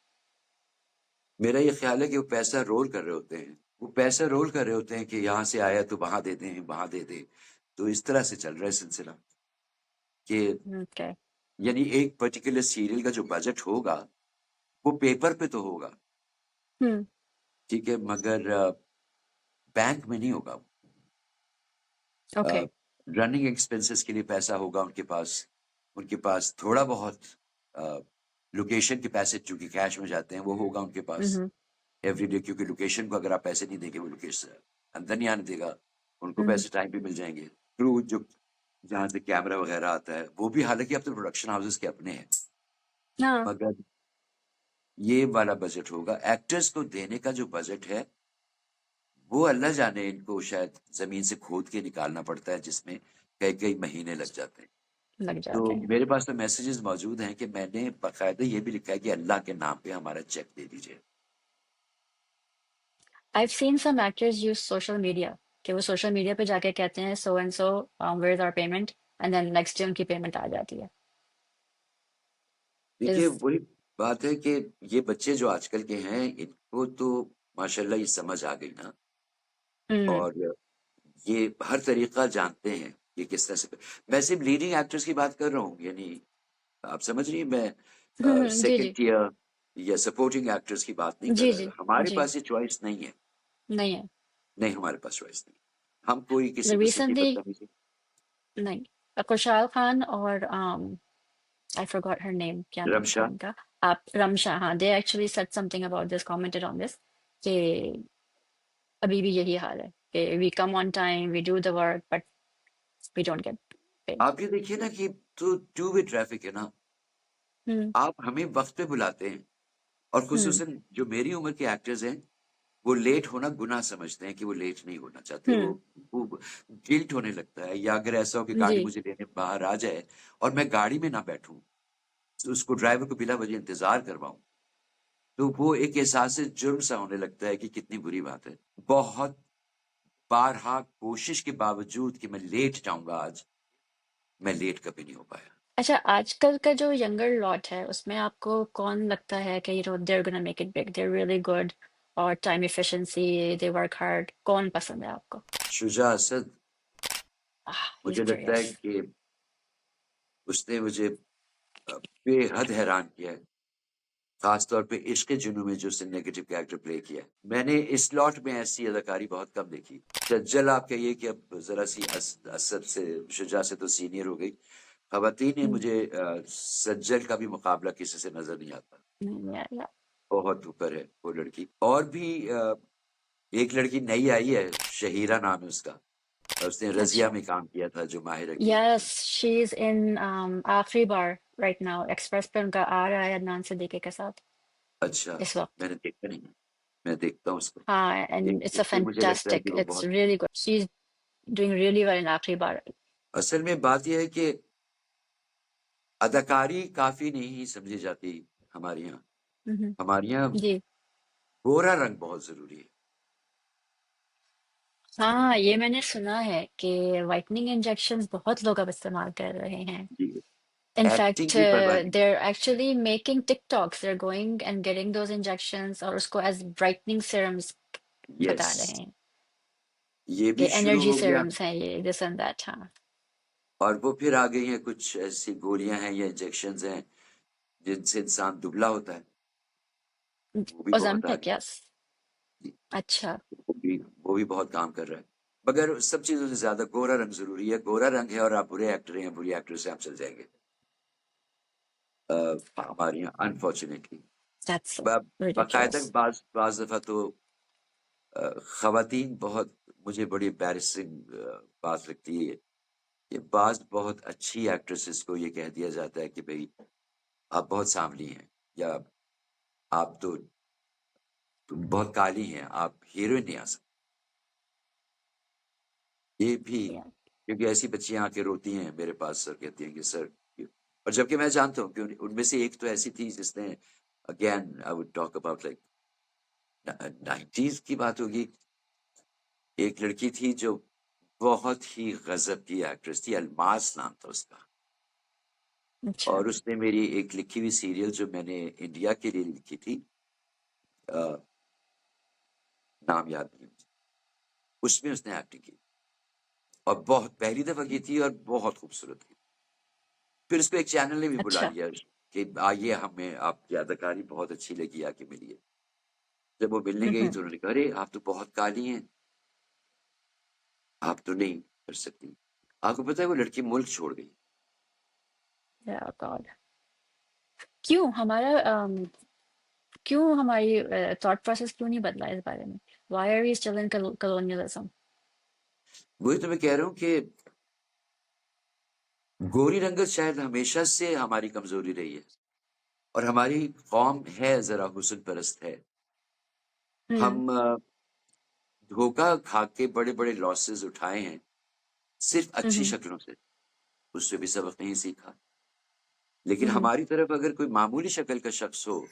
मेरा ये ख्याल है कि वो पैसा रोल कर रहे होते हैं, वो पैसा रोल कर रहे होते हैं कि यहाँ से आया तो वहां दे दें, वहां दे दें। तो इस तरह से चल रहा है सिलसिला, कि Okay. यानी एक पर्टिकुलर सीरियल का जो बजट होगा, वो पेपर पे तो होगा, हम्म। ठीक है, मगर बैंक में नहीं होगा। Okay. रनिंग एक्सपेंसेस के लिए पैसा होगा उनके पास थोड़ा बहुत लोकेशन के पैसे चूंकि कैश में जाते हैं, वो होगा उनके पास हम्म। एवरीडे, क्योंकि लोकेशन को अगर आप पैसे नहीं देंगे, वो लोकेशन अंदर नहीं आने देगा, उनको हम्म। पैसे टाइम पे मिल जाएंगे। क्रू जो जहाँ से कैमरा वगैरह आता है, वो भी हालांकि अब तो प्रोडक्शन हाउसेस के अपने हैं, हाँ। मगर ये वाला बजट होगा। एक्टर्स को देने का जो बजट है, वो अल्लाह जाने, इनको शायद जमीन से खोद के निकालना पड़ता है, जिसमें कई कई महीने लग जाते हैं। लग तो जाते हैं। मेरे पास तो मैसेजेस मौजूद हैं कि मैंने बाकायदा ये भी लिखा है कि अल्लाह के नाम पे हमारा चेक दे दीजिए। I've seen some actors use social media कि वो सोशल मीडिया पे जाके कहते हैं so and so where is our payment and then next day उनकी पेमेंट आ जाती है। देखिए, is वही बात है कि ये बच्चे जो आजकल के हैं, इनको तो माशाल्लाह ये समझ आ गई ना, हम्म। और ये हर तरीका जानते हैं कि किस तरह से। मैं सिर्फ लीडिंग एक्टर्स की बात कर रहा हूँ, यानी आप समझ रही हैं, मैं जी जी सेकंड टियर या सपोर्टिंग एक्टर्स की बात नहीं कर जी जी रहा। हमारे जी। पास ये चॉइस नहीं है। नहीं है। नहीं, हमारे पास चॉइस नहीं। हम कोई किसी किस्म की रिसेंटली बदतमीजी। नहीं, खुशहाल खान और I forgot her name, क्या नाम था रमशा, उनका? आप रमशा, हाँ, they actually said something about this, commented on this कि अभी भी यही हाल है कि we come on time, we do the work, but we don't get paid. आप ये देखिए ना कि तो टू वे ट्रैफिक है ना। हम्म। आप हमें वक्त पे बुलाते हैं, और हम्म। खुसूसन जो मेरी उम्र के एक्टर्स हैं, वो लेट होना गुनाह समझते हैं कि वो लेट नहीं होना चाहते। हम्म। वो गिल्ट होने लगता है, या अगर ऐसा हो कि गाड़ी जी। मुझे लेने बाहर आ जाए और मैं गाड़ी में ना बैठूं, तो उसको ड्राइवर को बिला वजह इंतजार करवाऊं, तो वो एक एहसास जुर्म सा होने लगता है कि कितनी बुरी बात है। बहुत बारहा कोशिश के बावजूद कि मैं लेट जाऊंगा आज, मैं लेट कभी नहीं हो पाया। अच्छा, आजकल का जो यंगर लॉट है उसमें आपको कौन लगता है कि they're gonna make it big, they're really good, और time efficiency, they work hard, कौन पसंद है आपको? शुजा असद, He's मुझे लगता है curious. कि उसने मुझे बेहद हैरान किया है, खास तौर पे इश्क जुनू में जो उसने नेगेटिव कैरेक्टर प्ले किया है। मैंने इस लॉट में ऐसी अदाकारी बहुत कम देखी। सज्जल आप कहिए कि अब जरा सी असद से, शुजा से तो सीनियर हो गई, खवातीन में Mm, मुझे सज्जल का भी मुकाबला किसी से नजर नहीं आता। yeah, yeah. बहुत ऊपर है वो लड़की। और भी एक लड़की नई आई है, शहीरा नाम है उसका, उसने रजिया अच्छा. में काम किया था, जो माहिर हकीम थी। Yes, she's in आखिरी बार right now. एक्सप्रेस पे उनका आ रहा है अदनान सिद्दीकी के साथ अच्छा, इस वक्त. मैंने देखा नहीं है, मैं देखता हूँ उसको। हाँ, and it's a एक मुझे लगता है fantastic. कि वो It's बहुत, really good. She's doing really well in आखिरी बार. असल में बात यह है कि अदाकारी काफी नहीं समझी जाती हमारे यहाँ। हम्म. हमारे यहाँ जी. गोरा रंग बहुत जरूरी है। हाँ, ये मैंने सुना है कि वाइटनिंग इंजेक्शंस बहुत लोग अब इस्तेमाल कर रहे हैं. जी, In fact, एक्टिंग की परवाह नहीं। they're actually making TikToks. They're going and getting those injections और उसको as brightening serums यस, बता रहे हैं ये कि भी शुरू एनर्जी हो गया। serums हैं ये this and that. हाँ. और वो फिर आ गई हैं कुछ ऐसी गोलियां हैं या इंजेक्शंस हैं जिनसे इंसान दुबला होता है, वो भी बहुत आ Ozempic, गई। yes. जी, अच्छा. वो भी बहुत काम कर रहा है। मगर सब चीजों से ज्यादा गोरा रंग जरूरी है। गोरा रंग है और आप बुरे एक्टर हैं, बुरी एक्टर से आप चल जाएंगे हमारे यहाँ, अनफॉर्चुनेटली। That's बाकायदा ridiculous. बाज बाज दफा तो खवातीन बहुत, मुझे बड़ी एम्बैरेसिंग बात लगती है कि बाज बहुत अच्छी एक्ट्रेसेस को ये कह दिया जाता है कि भाई आप बहुत सांवली हैं, या आप तो बहुत काली हैं, आप हीरोइन नहीं आ सकती। ये भी, Yeah. क्योंकि ऐसी बच्चियां आके रोती हैं मेरे पास सर, कहती हैं कि सर, और जबकि मैं जानता हूँ कि उनमें से एक तो ऐसी थी जिसने, again I would talk about like 90s की बात होगी, एक लड़की थी जो बहुत ही गजब की एक्ट्रेस थी, अलमास नाम था उसका। अच्छा. और उसने मेरी एक लिखी हुई सीरियल जो मैंने इंडिया के लिए लिखी थी, अ, नाम याद नहीं मुझे, उसमें उसने एक्टिंग की, और बहुत पहली दफा की थी और बहुत खूबसूरत थी। फिर उसको एक चैनल ने भी बुला अच्छा. लिया कि आइए, हमें आपकी अदाकारी बहुत अच्छी लगी, आके मिलिए। जब वो मिलने गई हम्म. तो उन्होंने कहा, अरे आप तो बहुत काली हैं, आप तो नहीं कर सकती। आपको पता है वो लड़की मुल्क छोड़ गई। Yeah, God. क्यों हमारा क्यों हमारी थॉट प्रोसेस क्यों नहीं बदला इस बारे में? Why are we still in colonialism? वही तो मैं कह रहा हूँ कि गोरी रंगत शायद हमेशा से हमारी कमजोरी रही है, और हमारी कौम है जरा हुस्न परस्त है। हम्म. हम धोखा खा के बड़े बड़े लॉसेस उठाए हैं सिर्फ अच्छी हम्म. शक्लों से, उससे भी सबक नहीं सीखा। लेकिन हम्म. हमारी तरफ अगर कोई मामूली शक्ल का शख्स हो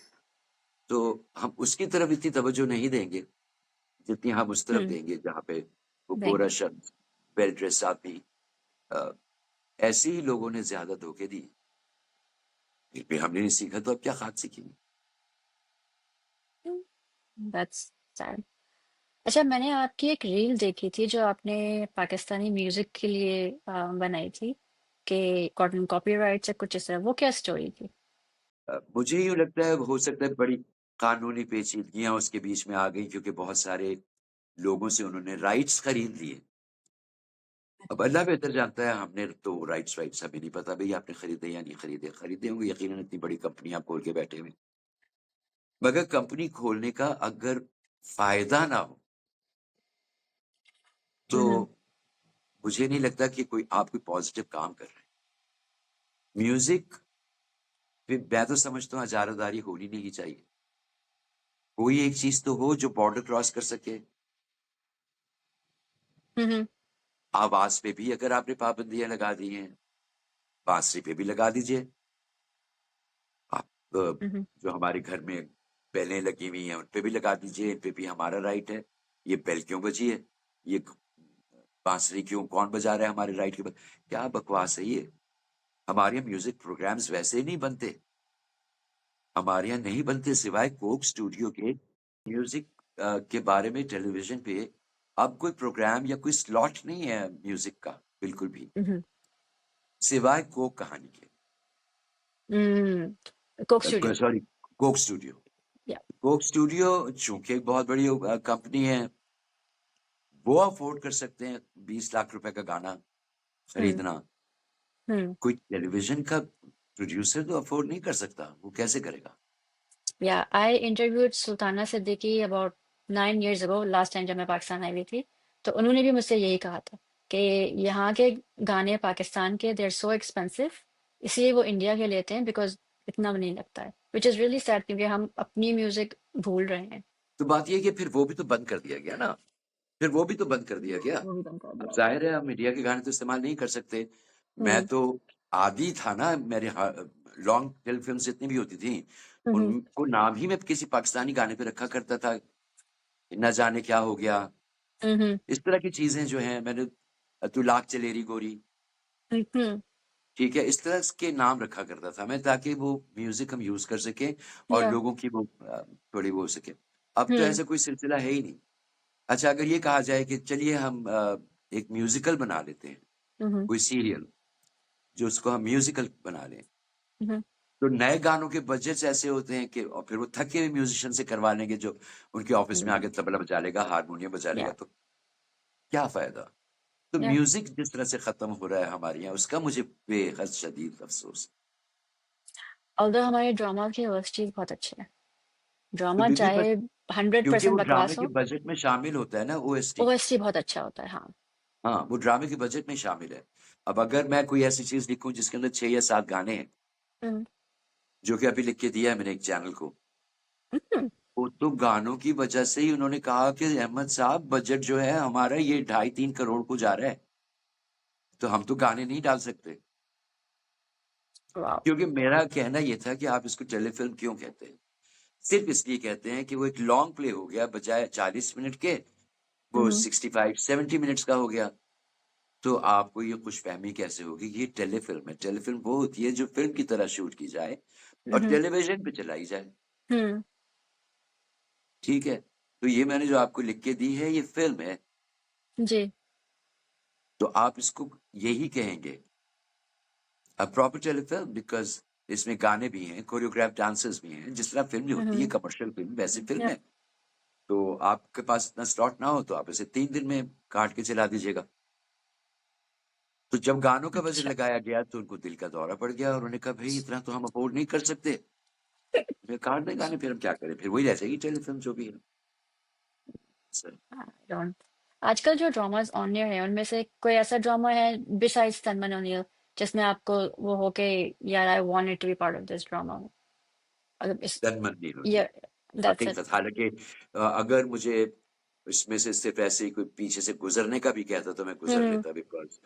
तो हम उसकी तरफ इतनी तवज्जो नहीं देंगे जितनी हम उस तरफ हम्म. देंगे जहाँ पे वो गोरा देंगे. शख्स, वेल ड्रेस आदमी। अ, ऐसे ही लोगों ने ज्यादा धोखे दिए, फिर भी हमने नहीं सीखा, तो अब क्या खाक सीखेंगे। That's sad. अच्छा, मैंने आपकी एक रील देखी थी जो आपने पाकिस्तानी म्यूजिक के लिए बनाई थी कि कॉटन कॉपीराइट से कुछ इस तरह, वो क्या स्टोरी थी? मुझे यूँ लगता है, हो सकता है बड़ी कानूनी पेचीदगियां उसके बीच में आ गई, क्योंकि बहुत सारे लोगों से उन्होंने राइट्स खरीद लिए। अब अल्लाह बेहतर जानता है, हमने तो राइट्स राइट्स हमें नहीं पता भाई आपने खरीदे या नहीं खरीदे। खरीदे होंगे यकीनन, इतनी बड़ी कंपनी आप खोल के बैठे हुए। मगर कंपनी खोलने का अगर फायदा ना हो तो हम्म. मुझे नहीं लगता कि कोई आप कोई पॉजिटिव काम कर रहे हैं। म्यूजिक फिर मैं तो समझता हूँ हजारदारी होनी नहीं चाहिए। कोई एक चीज तो हो जो बॉर्डर क्रॉस कर सके। हम्म. आवाज पे भी अगर आपने पाबंदियां लगा दी हैं, बांसुरी पे भी लगा दीजिए। आप हम्म. जो हमारे घर में बेलें लगी हुई हैं उन पे भी लगा दीजिए, इन पे भी हमारा राइट है। ये बेल क्यों बजी है, ये बांसुरी क्यों, कौन बजा रहा है हमारे राइट के बाद? क्या बकवास है ये। हमारे यहाँ म्यूजिक प्रोग्राम्स वैसे ही नहीं बनते, हमारे यहाँ नहीं बनते सिवाय कोक स्टूडियो के। म्यूजिक के बारे में टेलीविजन पे अब कोई प्रोग्राम या कोई स्लॉट नहीं है म्यूजिक का, बिल्कुल भी, हम्म. सिवाय कोक कहानी के। Coke studio. Sorry, Coke studio. या. कोक स्टूडियो चूंकि एक बहुत बड़ी कंपनी है, वो अफोर्ड कर सकते हैं 20 लाख रुपए का गाना हम्म. खरीदना। Hmm. कोई टेलीविजन का प्रोड्यूसर तो अफोर्ड नहीं कर सकता, वो कैसे करेगा? Yeah, I interviewed Sultana Siddiqui about 9 years ago, last time जब मैं पाकिस्तान आई हुई थी, तो उन्होंने भी मुझसे यही कहा था कि यहाँ के गाने पाकिस्तान के they're so expensive, इसलिए वो इंडिया के लेते हैं because इतना नहीं लगता है, which is really sad क्योंकि हम अपनी म्यूजिक भूल रहे हैं। तो बात ये है कि फिर वो भी तो बंद कर दिया गया ना, फिर वो भी तो बंद कर दिया गया। वो भी बंद कर अब दिया गया। जाहिर है हम इंडिया के गाने तो इस्तेमाल नहीं कर सकते। मैं हम्म। तो आदी था ना, मेरे लॉन्ग टेल फिल्म जितनी भी होती थी, हम्म। उनको नाम ही मैं किसी पाकिस्तानी गाने पे रखा करता था। न जाने क्या हो गया, हम्म। इस तरह की चीजें जो हैं मैंने, तू लाख चलेरी गोरी, हम्म। ठीक है, इस तरह के नाम रखा करता था मैं, ताकि वो म्यूजिक हम यूज कर सकें और या। लोगों की वो थोड़ी वो हो सके। अब तो हम्म। ऐसा कोई सिलसिला है ही नहीं। अच्छा, अगर ये कहा जाए कि चलिए हम एक म्यूजिकल बना लेते हैं, हम्म। कोई सीरियल जो उसको हम म्यूजिकल बना लें, हम्म। तो नए गानों के बजट्स ऐसे होते हैं कि, और फिर वो थके हुए म्यूजिशियन से करवा लेंगे जो उनके ऑफिस में आके तबला बजा लेगा, हारमोनियम बजा लेगा, या। तो क्या फायदा? तो या। म्यूजिक जिस तरह से खत्म हो रहा है हमारे यहाँ, उसका मुझे बेहद शदीद अफसोस ऑल्दो हमारे ड्रामा के यूनिवर्सिटीज बहुत अच्छे हैं, है। ड्रामा बीबी बस चाहे हंड्रेड क्योंकि वो परसेंट ड्रामे बकवास के हो, बजट में शामिल होता है ना, ओएसटी। ओएसटी बहुत अच्छा होता है। हाँ। हाँ, वो ड्रामे के बजट में शामिल है। अब अगर मैं कोई ऐसी चीज लिखूं जिसके अंदर 6 या 7 गाने हैं, हम्म। जो कि अभी लिख के दिया है मैंने एक चैनल को, हम्म। वो तो गानों की वजह से ही उन्होंने कहा कि अहमद साहब बजट जो है हमारा ये 2.5-3 करोड़ को जा रहा है, तो हम तो गाने नहीं डाल सकते। वाह। क्योंकि मेरा कहना ये था कि आप इसको टेलीफिल्म क्यों कहते हैं? सिर्फ इसलिए कहते हैं कि वो एक लॉन्ग प्ले हो गया, बजाय 40 मिनट के वो हम्म। 65-70 मिनट्स का हो गया। तो आपको ये खुशफहमी कैसे होगी कि ये टेलीफिल्म है? टेलीफिल्म वो होती है जो फिल्म की तरह शूट की जाए और हम्म। टेलीविजन पे चलाई जाए। हम्म। ठीक है, तो ये मैंने जो आपको लिख के दी है ये फिल्म है, जी। तो आप इसको यही कहेंगे प्रॉपर टेलीफिल्म, बिकॉज इसमें गाने भी हैं, कोरियोग्राफ डांसर्स भी हैं, जिस तरह फिल्म होती है हम्म। कमर्शियल फिल्म वैसी फिल्म या। है। तो आपके पास इतना स्लॉट ना हो तो आप इसे 3 दिन में काट के चला दीजिएगा। तो जब गानों का बजट अच्छा। लगाया गया तो उनको दिल का दौरा पड़ गया और उन्होंने कहा भाई इतना तो हम अफोर्ड नहीं कर सकते, फिर काट दें गाने, फिर हम क्या करें, फिर वही रह जाएगी टेलीफिल्म जो भी है सर। डोंट। आजकल जो ड्रामास ऑन एयर है उनमें से कोई ऐसा ड्रामा है बिसाइड्स तन्मन ओनियल जिसमें आपको वो हो के यार I wanted to be part of this drama, अगर इस तन मन नहीं या होती, दैट्स हकीकत। इट। हालांकि अगर मुझे इसमें से सिर्फ ऐसे ही कोई पीछे से गुजरने का भी कहता तो मैं गुजर हम्म। लेता, बिकॉज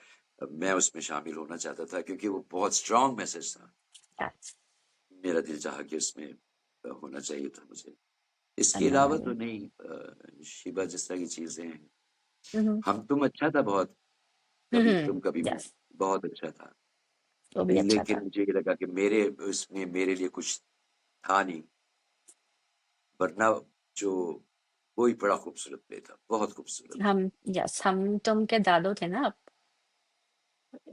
मैं उसमें शामिल होना चाहता था, क्योंकि वो बहुत स्ट्रांग मैसेज था। दैट्स मेरा दिल चाहा कि उसमें होना चाहिए था मुझे। इसके तन्मन अलावा तो ओनियल। नहीं। शिबा जिस तरह की चीजें हैं, हम्म। हम तुम अच्छा था बहुत, कभी तुम कभी मैं, यस, बहुत अच्छा था। वो भी अच्छा लेकिन था। मुझे ये लगा कि मेरे उसमें मेरे लिए कुछ था नहीं, वरना जो वो ही बड़ा खूबसूरत प्ले था, बहुत खूबसूरत। हम, यस, हम तुम के दादो थे ना आप।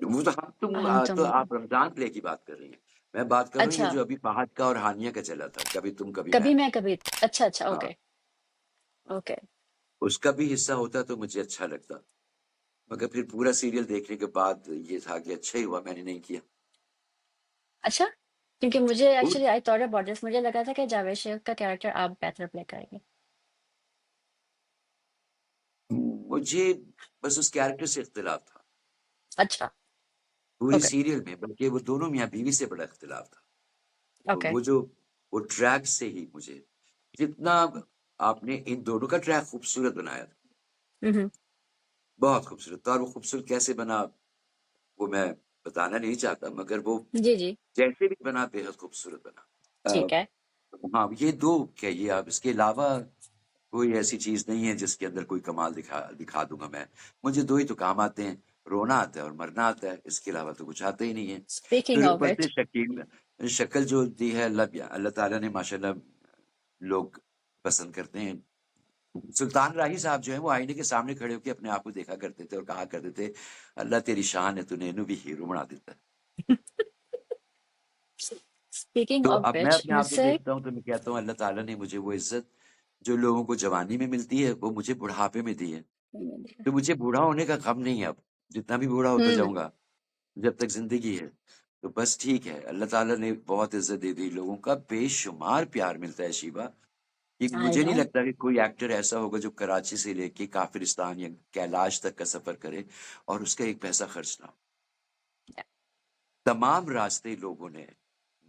वो तो हम तुम हम तो तुम। आप रमजान प्ले की बात कर रही हैं, मैं बात कर रहा हूँ ये अच्छा। जो अभी फहद का और हानिया का चला था, कभी तुम कभी कभी मैं। मैं कभी। अच्छा अच्छा, हाँ, ओके। ओके। उसका भी हिस्सा होता तो मुझे अच्छा लगता, मगर फिर पूरा सीरियल देखने के बाद ये था कि अच्छा ही हुआ मैंने नहीं किया। अच्छा, क्योंकि मुझे वो- actually I thought about this, मुझे लगा था कि जावेद शेख का कैरेक्टर आप बेहतर प्ले करेंगे। मुझे बस उस कैरेक्टर से इख्तिलाफ था, अच्छा। पूरी ओके। सीरियल में, बल्कि वो दोनों मियाँ बीवी से बड़ा इख्तिलाफ था। ओके। वो जो वो ट्रैक से ही मुझे, जितना आपने इन दोनों का ट्रैक खूबसूरत बनाया था, हम्म। बहुत खूबसूरत था, और वो खूबसूरत कैसे बना वो मैं बताना नहीं चाहता, मगर वो जी जी। जैसे भी बना बेहद खूबसूरत बना। ठीक है। हाँ, ये दो कहिए आप, इसके अलावा कोई ऐसी चीज नहीं है जिसके अंदर कोई कमाल दिखा दिखा दूंगा मैं। मुझे दो ही तो काम आते हैं, रोना आता है और मरना आता है, इसके अलावा तो कुछ आता ही नहीं है। स्पीकिंग फिर ऑफ ऊपर से इट। शकील शक्ल जो दी है अल्लाह अल्लाह ताला ने माशाल्लाह, लोग पसंद करते हैं। सुल्तान राही साहब जो है वो आईने के सामने खड़े होकर अपने आप को देखा करते थे और कहा करते थे, अल्लाह तेरी शान है, तूने इन्हू भी हीरो बना देता है। स्पीकिंग तो ऑफ अब मैं विच अपने आप को मुझसे। देखता हूँ तो मैं कहता हूँ अल्लाह ताला ने मुझे वो इज्जत जो लोगों को जवानी में मिलती है वो मुझे बुढ़ापे में दी है। तो मुझे बूढ़ा होने का गम नहीं है अब, जितना भी बूढ़ा होता हम्म। जाऊंगा जब तक जिंदगी है तो बस ठीक है। अल्लाह ताला ने बहुत इज्जत दे दी, लोगों का बेशुमार प्यार मिलता है शीबा। कि आई मुझे नहीं नो। लगता कि कोई एक्टर ऐसा होगा जो कराची से लेके काफिरिस्तान या कैलाश तक का सफर करे और उसका एक पैसा खर्च ना हो। तमाम रास्ते लोगों ने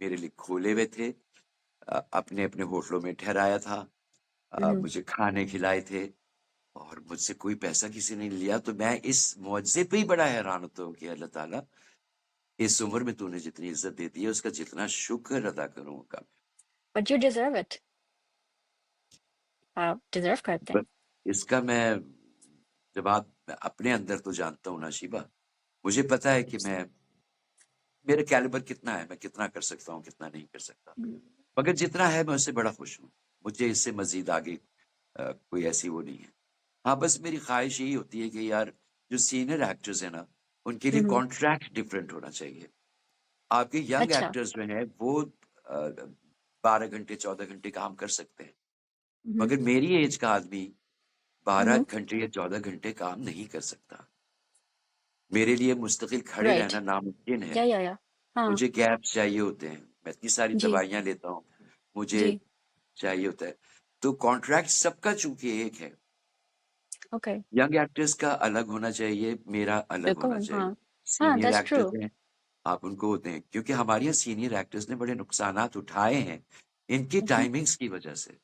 मेरे लिए खोले हुए थे, अपने अपने होटलों में ठहराया था, मुझे खाने खिलाए थे और मुझसे कोई पैसा किसी ने नहीं लिया। तो मैं इस मुआवजे पे ही बड़ा हैरान होता हूँ कि अल्लाह ताला इस उम्र में तूने जितनी इज्जत दे दी है उसका जितना शुक्र अदा करूंगा। But you deserve it. आप डिजर्व करते हैं। बस इसका मैं जवाब मैं अपने अंदर तो जानता हूँ ना शीबा। मुझे पता है कि मैं मेरा कैलिबर कितना है, मैं कितना कर सकता हूँ कितना नहीं कर सकता, मगर जितना है मैं उससे बड़ा खुश हूँ। मुझे इससे मजीद आगे कोई ऐसी वो नहीं है। हाँ, बस मेरी ख्वाहिश यही होती है कि यार जो सीनियर एक्टर्स हैं ना उनके लिए कॉन्ट्रैक्ट डिफरेंट होना चाहिए। आपके यंग अच्छा। एक्टर्स जो हैं वो 12 घंटे 14 घंटे काम कर सकते हैं, मगर मेरी एज का आदमी 12 घंटे या 14 घंटे काम नहीं कर सकता। मेरे लिए मुस्तकिल खड़े राइट। रहना नामुमकिन है। या हाँ। मुझे गैप्स चाहिए होते हैं, मैं इतनी सारी जी। दवाइयां लेता हूँ, मुझे जी। चाहिए होता है। तो कॉन्ट्रैक्ट सबका चूंकि एक है, ओके। यंग एक्टर्स का अलग होना चाहिए, मेरा अलग होना बिल्कुल हाँ। चाहिए। हाँ, सीनियर दैट्स ट्रू। एक्टर्स हैं, आप उनको होते हैं, क्योंकि हमारे यहाँ सीनियर एक्टर्स ने बड़े नुकसानात उठाए हैं इनकी टाइमिंग्स की वजह से।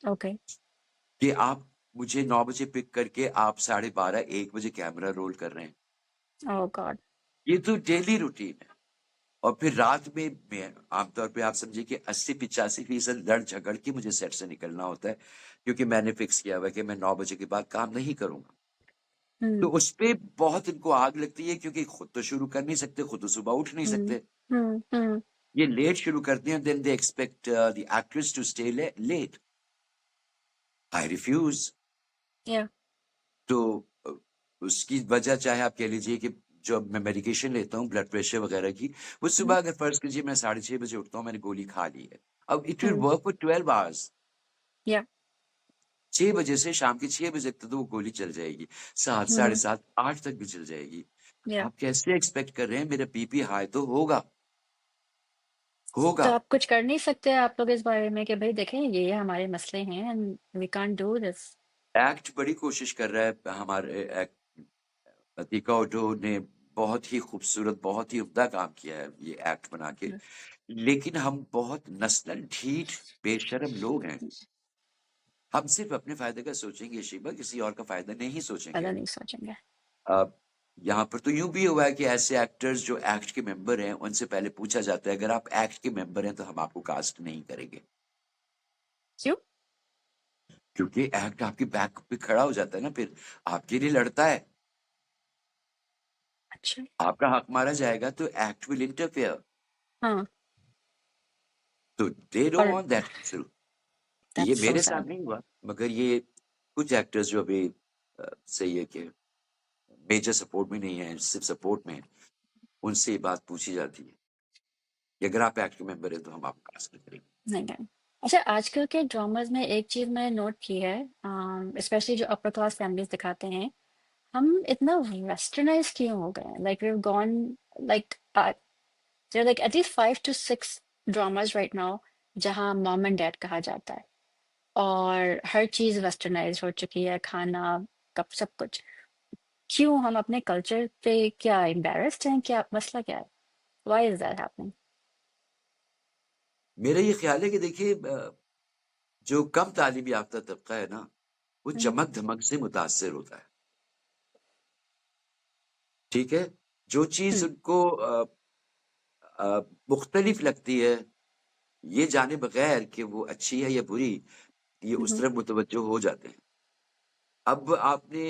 ओके। कि आप मुझे 9 बजे पिक करके आप 12:30 1 बजे कैमरा रोल कर रहे हैं, ओह गॉड। ये तो डेली रूटीन है। और फिर रात में मैं आमतौर पे आप समझिए कि 80-85% लड़ झगड़ के मुझे सेट से निकलना होता है, क्योंकि मैंने फिक्स किया हुआ है कि मैं 9 बजे के बाद काम नहीं करूंगा। तो हम्म। उस पे बहुत इनको आग लगती है, क्योंकि खुद तो शुरू कर नहीं सकते, खुद तो सुबह उठ नहीं हम्म। सकते। हम्म। ये लेट शुरू करते हैं, then they expect the actress to stay late. I refuse. Yeah. तो उसकी वजह चाहे आप कह लीजिए कि जो मैं मेडिकेशन लेता हूँ ब्लड प्रेशर वगैरह की, वो सुबह अगर फर्ज कीजिए मैं 6:30 बजे उठता हूँ, मैंने गोली खा ली है, अब it will work for 12 hours. या। 6 बजे से शाम के 6 बजे तक तो वो गोली चल जाएगी, 7, 7:30, 8 तक भी चल जाएगी। या। आप कैसे एक्सपेक्ट कर रहे हैं मेरा बीपी हाई तो होगा होगा। तो आप कुछ कर नहीं सकते आप लोग इस बारे में कि भाई देखें ये हमारे मसले हैं and we can't do this. एक्ट बड़ी कोशिश कर रहा है हमारे अतीका ओटो ने, बहुत ही खूबसूरत बहुत ही उम्दा काम किया है ये एक्ट बना के। लेकिन हम बहुत नस्लन ढीठ बेशर्म लोग हैं। हम सिर्फ अपने फायदे का सोचेंगे शीबा, किसी और का फायदा नहीं पता सोचेंगे। नहीं सोचेंगे। अब यहाँ पर तो यूं भी हुआ है कि ऐसे एक्टर्स जो एक्ट के मेंबर हैं उनसे पहले पूछा जाता है अगर आप एक्ट के मेंबर हैं तो हम आपको कास्ट नहीं करेंगे, क्यों? क्योंकि एक्ट आपके बैक पे खड़ा हो जाता है ना, फिर आपके लिए लड़ता है, अच्छा। आपका हक मारा जाएगा तो एक्ट विल इंटरफेयर। हाँ। तो दे डोंट और वांट दैट। ये दैट्स सो मेरे साथ सैड। नहीं हुआ, मगर ये कुछ एक्टर्स जो अभी सही है कि मेजर सपोर्ट में नहीं है, सिर्फ सपोर्ट में है, उनसे ये बात पूछी जाती है कि अगर आप एक्ट के मेंबर हैं तो हम आपको कास्ट नहीं करेंगे। नहीं नहीं। अच्छा, आजकल के ड्रामाज में एक चीज मैंने नोट की है, स्पेशली जो अपर क्लास फैमिलीज दिखाते हैं, हम इतना वेस्टर्नाइज क्यों हो गए? Like we have gone, like there are like at least 5 to 6 dramas right now जहाँ मॉम एंड डैड कहा जाता है, और हर चीज वेस्टर्नाइज हो चुकी है, खाना, कप, सब कुछ। क्यों हम अपने कल्चर पे क्या एम्बेरस्ड हैं? क्या मसला क्या है? Why is that happening? मेरा ये ख्याल है कि देखिए जो कम तालीम याफ्ता तबका है ना, वो चमक धमक से मुतासर होता है, ठीक है। जो चीज उनको मुख्तलिफ लगती है, ये जाने बगैर कि वो अच्छी है या बुरी, ये उस तरफ मुतवज्जो हो जाते हैं। अब आपने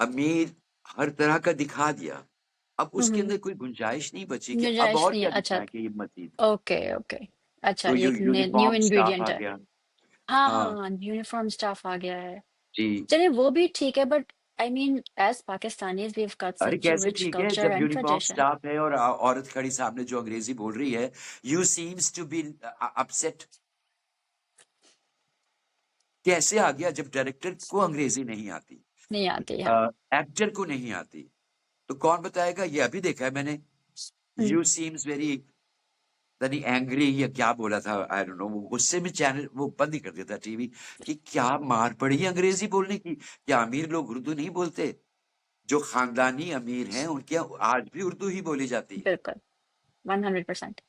अमीर हर तरह का दिखा दिया, अब उसके अंदर कोई गुंजाइश नहीं बची कि अब गुंजाइश और नहीं है, क्या अच्छा। दिखाएं कि ये मजीद। Okay okay. अच्छा, तो ये एक न्यू यूनिफॉर्म स्टाफ इंग्रेडिएंट आ है। गया। हाँ हाँ हाँ हाँ, यूनिफॉर्म स्टाफ आ गया है। जी। चलिए वो भी ठीक है, but I mean as Pakistanis we have got अरे सच कैसे रिच ठीक है कल्चर जब एंड यूनिफॉर्म ट्रेडिशन। स्टाफ है और औरत खड़ी सामने जो अंग्रेजी बोल रही है, you seems to be upset. कैसे आ गया जब डायरेक्टर को अंग्रेजी नहीं आती, नहीं आती, हाँ। एक्टर को नहीं आती, तो कौन बताएगा? ये अभी देखा है मैंने। यू सीम्स वेरी यानी एंग्री या क्या बोला था, आई डोंट नो। वो गुस्से में चैनल वो बंद ही कर देता टीवी कि क्या मार पड़ी है अंग्रेजी बोलने की। क्या अमीर लोग उर्दू नहीं बोलते? जो खानदानी अमीर हैं उनके यहाँ आज भी उर्दू ही बोली जाती है। बिल्कुल 100%।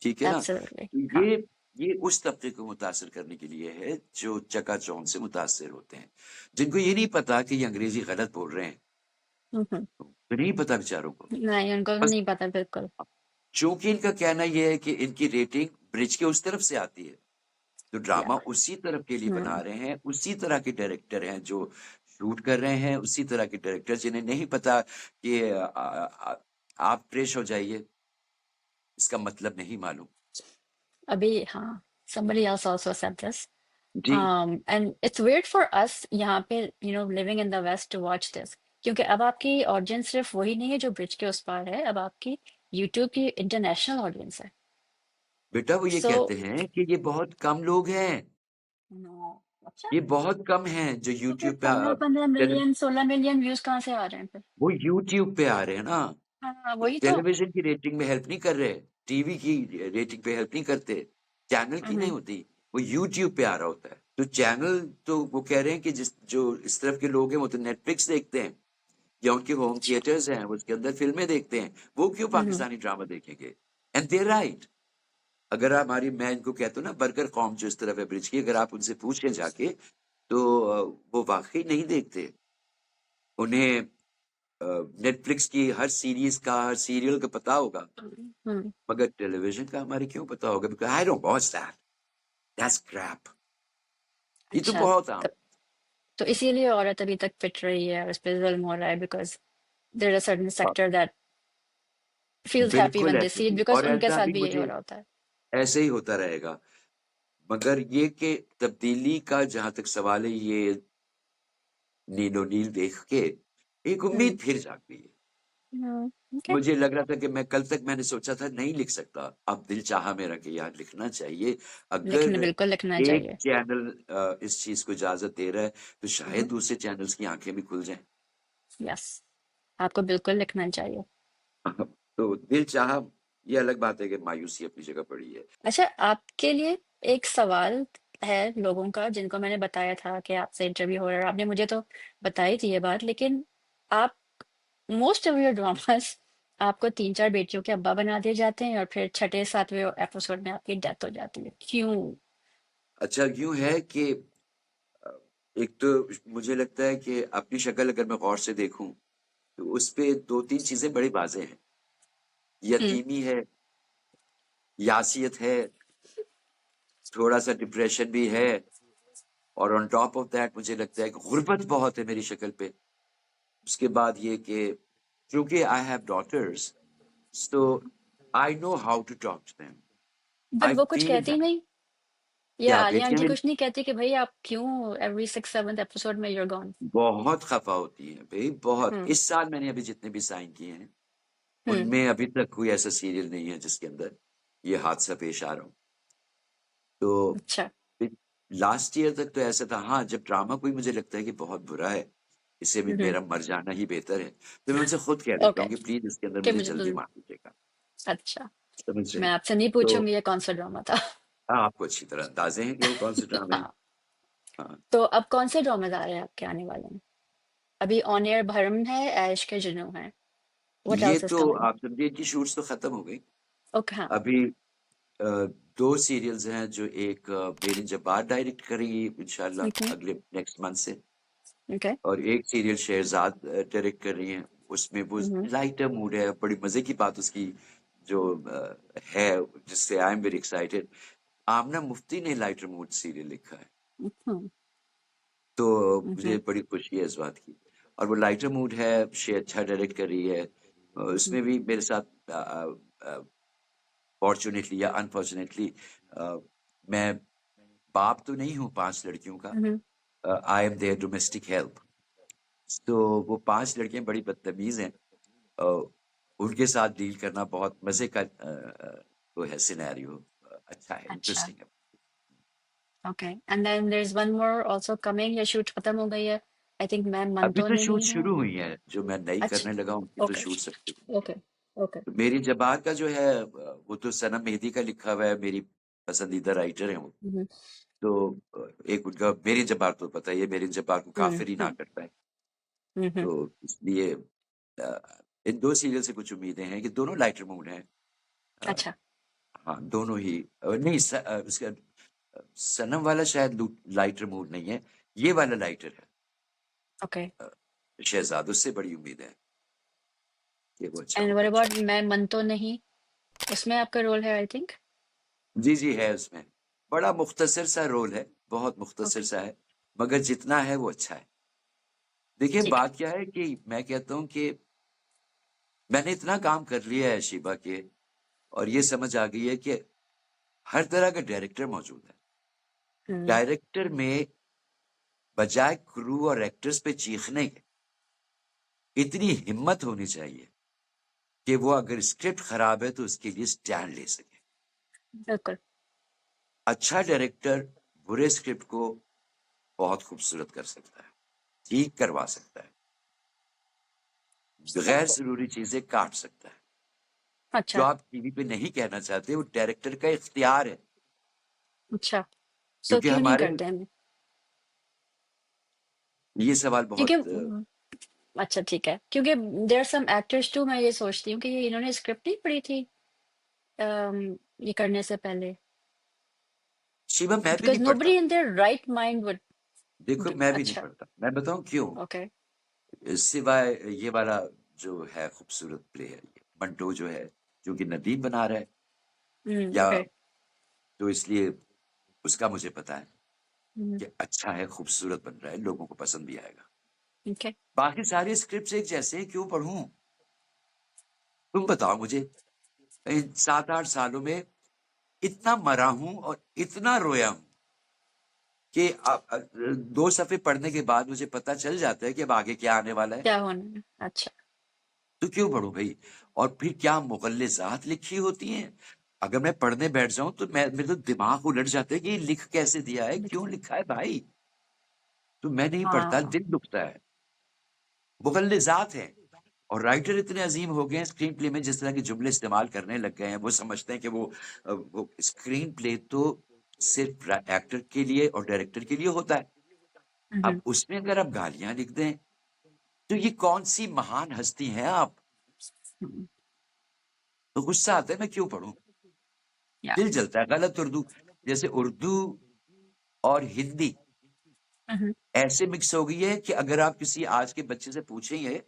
ठीक है ना? एब्सोल्युटली तो हाँ। ये उस तबके को मुतासिर करने के लिए है जो चकाचौंध से मुतासिर होते हैं, जिनको ये नहीं पता कि ये अंग्रेजी गलत बोल रहे हैं। हम्म। तो नहीं पता बेचारों को। नहीं, उनको बस नहीं पता बिल्कुल। चूंकि इनका कहना यह है कि इनकी रेटिंग ब्रिज के उस तरफ से आती है, तो या ड्रामा उसी तरफ के लिए बना रहे हैं, उसी तरह के डायरेक्टर हैं जो शूट कर रहे हैं, उसी तरह के डायरेक्टर जिन्हें नहीं पता कि आप फ्रेश हो जाइए, इसका मतलब नहीं मालूम। अभी हाँ, somebody else also said this. Ji. And it's weird for us यहाँ पे living in the West to watch this, क्योंकि अब आपकी ऑडियंस सिर्फ वही नहीं है जो ब्रिज के उस पार है, अब आपकी यूट्यूब की इंटरनेशनल ऑडियंस है। बेटा वो ये सो कहते हैं कि ये बहुत कम लोग हैं, नो, अच्छा, ये बहुत कम हैं जो तो फिर यूट्यूब पे 15-15 मिलियन 16 मिलियन व्यूज कहाँ से आ रहे हैं फिर? वो यूट्यूब पे आ रहे हैं ना। हाँ वही तो। टेलीविजन की रेटिंग में हेल्प नहीं कर रहे, टीवी की रेटिंग पे हेल्प नहीं करते, चैनल की नहीं हम्म। होती, वो यूट्यूब पे आ रहा होता है। तो चैनल तो वो कह रहे हैं कि जिस जो इस तरफ के लोग हैं वो तो नेटफ्लिक्स देखते हैं या उनके होम अच्छा। थिएटर्स हैं उसके अंदर फिल्में देखते हैं, वो क्यों हम्म। पाकिस्तानी ड्रामा देखेंगे? And they right. अगर आप हमारी, मैं इनको कहता हूँ ना बर्गर कौम जो इस तरफ है ब्रिज की, अगर आप उनसे पूछें जाके तो वो वाकई नहीं देखते। उन्हें नेटफ्लिक्स की हर सीरीज का हर सीरियल का पता होगा, हम्म। मगर टेलीविजन का हमारे क्यों पता होगा? Because I don't watch that, that's crap. ये तो अच्छा, बहुत आम। तो इसीलिए औरत अभी तक पिट रही है और उस पर जुल्म हो रहा है, because there a certain sector that feels happy बिल्कुल व्हेन दे ऐसे सी इट, ही, बिकॉज और उनके ऐसा साथ भी भी यही हो मुझे रहा होता है। ऐसे ही होता रहेगा। मगर ये कि तब्दीली का जहां तक सवाल है, ये नीलो नील देख के एक हम्म। उम्मीद फिर जाग गई है। ओके। मुझे लग रहा था कि मैं कल तक मैंने सोचा था नहीं लिख सकता, अब दिल चाहा मेरा कि यार लिखना चाहिए। लिखने अगर बिल्कुल लिखना एक चाहिए। चैनल इस चीज को इजाजत दे रहा है तो शायद दूसरे चैनल्स की आंखें भी खुल जाएं। यस, आपको बिल्कुल लिखना चाहिए। तो दिल चाहा, ये अलग बात है कि मायूसी अपनी जगह पड़ी है। अच्छा, आपके लिए एक सवाल है लोगों का जिनको मैंने बताया था कि आपसे इंटरव्यू हो रहा है, आपने मुझे तो बताई थी ये बात, लेकिन आप मोस्ट ऑफ योर ड्रामास आपको 3-4 बेटियों के अब्बा बना दिए जाते हैं और फिर छठे सातवें एपिसोड में आपकी डेथ हो जाती है, क्यों? अच्छा यूं है कि अ, एक तो मुझे लगता है कि अपनी शक्ल अगर मैं गौर से देखूं तो उस पे दो तीन चीजें बड़ी वाज़ेह हैं। हम्म। यतीमी है, यासियत है, थोड़ा सा डिप्रेशन भी है, और ऑन टॉप ऑफ दैट मुझे लगता है कि गुर्बत बहुत है मेरी शक्ल पे। उसके बाद ये कि क्योंकि I have daughters, so I know how to talk to them. But I वो कुछ फील कहती दैट। नहीं, या क्या आलिया बेटियां आंटी मेरी कुछ नहीं कहती कि भाई आप क्यों एवरी 6-7 एपिसोड में यूर गॉन? बहुत खफा होती हैं भाई, बहुत। हम्म। इस साल मैंने अभी जितने भी साइन किए हैं हम्म। उनमें अभी तक कोई ऐसा सीरियल नहीं है जिसके अंदर ये हादसा पेश आ रहा हो। तो अच्छा। लास्ट ईयर तक तो ऐसा था। हाँ, जब ड्रामा कोई मुझे लगता है कि बहुत बुरा है, इससे भी हम्म। मेरा मर जाना ही बेहतर है, तो मैं उनसे खुद कह देता ओके, हूँ कि प्लीज इसके अंदर कि मुझे मुझे जल्दी मार दीजिएगा। अच्छा, समझ रहे मैं हैं? आपसे नहीं तो पूछूंगी ये कौन सा ड्रामा था। हाँ, आपको अच्छी तरह अंदाजे हैं कि वो कौन से ड्रामे हैं। हाँ, हाँ, तो अब कौन से ड्रामे आ रहे हैं आपके आने वाले में? अभी ऑन एयर भरम है, ऐश के जुनून है, व्हाट ये एल्स इज तो कमिंग? आप समझिए कि शूट्स तो खत्म हो गई। ओके हाँ। अभी अ, दो सीरियल्स हैं जो एक बेरिन जब्बार डायरेक्ट करेंगी इंशाल्लाह ओके। अगले नेक्स्ट मंथ से, ओके। और एक सीरियल शेहजाद डायरेक्ट कर रही हैं। उसमें वो लाइटर मूड है, बड़ी मजे की बात उसकी जो है, जिससे आई एम वेरी एक्साइटेड। आमना मुफ्ती ने लाइटर मूड सीरियल लिखा है, तो मुझे बड़ी खुशी है इस बात की। और वो लाइटर मूड है, शे अच्छा डायरेक्ट कर रही है। उसमें भी मेरे साथ फॉर्चुनेटली या अनफॉर्चुनेटली मैं बाप तो नहीं हूँ पांच लड़कियों का, I am there domestic help. तो वो पांच लड़कियां बड़ी बदतमीज हैं, अ, उनके साथ डील करना बहुत मजे का वो है सिनेरियो। अच्छा है, अच्छा। इंटरेस्टिंग है। Okay, and then there is one more also coming, या शूट खत्म हो गई है? आई थिंक मैम अभी मंतो तो शूट नहीं है। शुरू हुई है, जो मैं नई अच्छा, करने लगा हूँ, उनकी तो ओके शूट सकती ओके ओके। तो मेरी जबार का जो है वो तो सनम मेहदी का लिखा हुआ है, मेरी पसंदीदा राइटर है वो। हम्म तो एक उनका मेरी जबार तो पता ही है, मेरी जबार को काफिर ही ना हम्म करता है। हम्म। तो इसलिए इन दो सीरियल से कुछ उम्मीदें हैं कि दोनों लाइटर मूड हैं। अ, अच्छा हाँ दोनों ही नहीं उसका सनम वाला शायद लाइटर मूड नहीं है, ये वाला लाइटर है। ओके। शहजाद, उससे बड़ी उम्मीद है कि वो अच्छा एंड व्हाट होगा अबाउट इंशाल्लाह। मैं मंतो नहीं, उसमें आपका रोल है आई थिंक। जी जी है उसमें, बड़ा मुख्तसर सा रोल है, बहुत मुख्तसर ओके सा है, मगर जितना है वो अच्छा है। देखिए ठीक है। बात क्या है कि मैं कहता हूँ कि मैंने इतना काम कर लिया है शिबा के, और ये समझ आ गई है कि हर तरह का डायरेक्टर मौजूद है। हम्म डायरेक्टर में बजाय क्रू और एक्टर्स पे चीखने के इतनी हिम्मत होनी चाहिए कि वो अगर स्क्रिप्ट खराब है तो उसके लिए स्टैंड ले सके। बिल्कुल। अच्छा डायरेक्टर बुरे स्क्रिप्ट को बहुत खूबसूरत कर सकता है, ठीक करवा सकता है, गैर जरूरी चीजें काट सकता है। जो अच्छा आप टीवी पे नहीं कहना चाहते वो डायरेक्टर का इख्तियार है। अच्छा। सो क्योंकि क्यों नहीं हमारे करते हैं? ये सवाल क्योंकि बहुत अच्छा ठीक है, क्योंकि there are some actors too, मैं ये सोचती हूँ कि ये इन्होंने स्क्रिप्ट नहीं पढ़ी थी ये करने से पहले, शिवम मैं भी बिकॉज नहीं पढ़ता। Nobody in their right mind would देखो डू। मैं भी नहीं अच्छा पढ़ता, मैं बताऊं क्यों। ओके। सिवाय ये वाला जो है खूबसूरत प्ले है, ये मंटो जो है, जो कि नदीम बना रहा है, या ओके। तो इसलिए उसका मुझे पता है कि अच्छा है, खूबसूरत बन रहा है, लोगों को पसंद भी आएगा। ओके। बाकी सारे स्क्रिप्ट एक जैसे हैं, क्यों पढ़ूं। तुम बताओ मुझे, इन 7-8 सालों में इतना मरा हूं और इतना रोया हूं कि 2 सफ़े पढ़ने के बाद मुझे पता चल जाता है कि अब आगे क्या आने वाला है। क्या होना है? अच्छा। तो क्यों पढूं भाई। और फिर क्या मुगल्लिज़ात लिखी होती हैं। अगर मैं पढ़ने बैठ जाऊं तो मेरे तो दिमाग उलट जाता है कि ये लिख कैसे दिया है, क्यों लिखा है भाई। तो मैं नहीं पढ़ता, हाँ दिल दुखता है। मुगल्लिज़ात है, और राइटर इतने अजीम हो गए हैं स्क्रीन प्ले में, जिस तरह के जुमले इस्तेमाल करने लग गए हैं। वो समझते हैं कि वो स्क्रीन प्ले तो सिर्फ एक्टर के लिए और डायरेक्टर के लिए होता है। अब उसमें अगर आप गालियां लिख दें तो ये कौन सी महान हस्ती हैं आप। तो गुस्सा आता है, मैं क्यों पढ़ूं। या दिल जलता है। गलत उर्दू, जैसे उर्दू और हिंदी ऐसे मिक्स हो गई है कि अगर आप किसी आज के बच्चे से पूछेंगे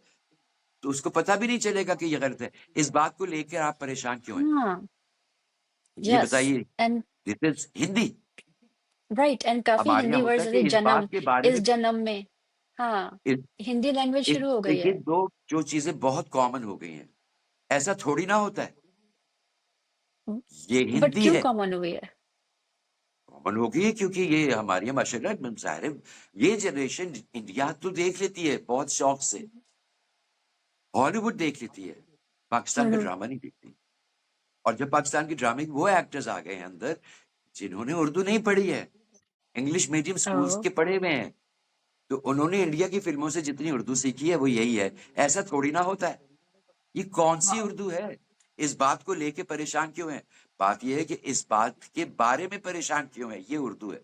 तो उसको पता भी नहीं चलेगा कि ये गलत है। इस बात को लेकर आप परेशान क्यों हैं, हाँ ये यस। बताइए। And this is Hindi. Right, and काफी हमारे यहाँ हिंदी होता वर्ड्स है जैसे कि इस जन्म, बात के बारे इस में जन्म में। हाँ, इस, हिंदी लैंग्वेज शुरू हो गई देखिए है। दो जो चीजें बहुत कॉमन हो गई हैं, ऐसा थोड़ी ना होता है। ये बट हिंदी क्यों है, कॉमन हुई है? कॉमन हो गई है क्योंकि ये हमारी माशाल्लाह जाहिर है, ये जनरेशन इंडिया तो देख लेती है बहुत शौक से, हॉलीवुड देख लेती है, पाकिस्तान का हम्म। ड्रामा नहीं देखती। और जब पाकिस्तान के ड्रामे के वो एक्टर्स आ गए हैं अंदर जिन्होंने उर्दू नहीं पढ़ी है, इंग्लिश मीडियम स्कूल्स ओह के पढ़े हुए हैं, तो उन्होंने इंडिया की फिल्मों से जितनी उर्दू सीखी है वो यही है। ऐसा थोड़ी ना होता है। ये कौन सी वाह। उर्दू है। इस बात को लेके परेशान क्यों है। बात यह है कि इस बात के बारे में परेशान क्यों है, ये उर्दू है।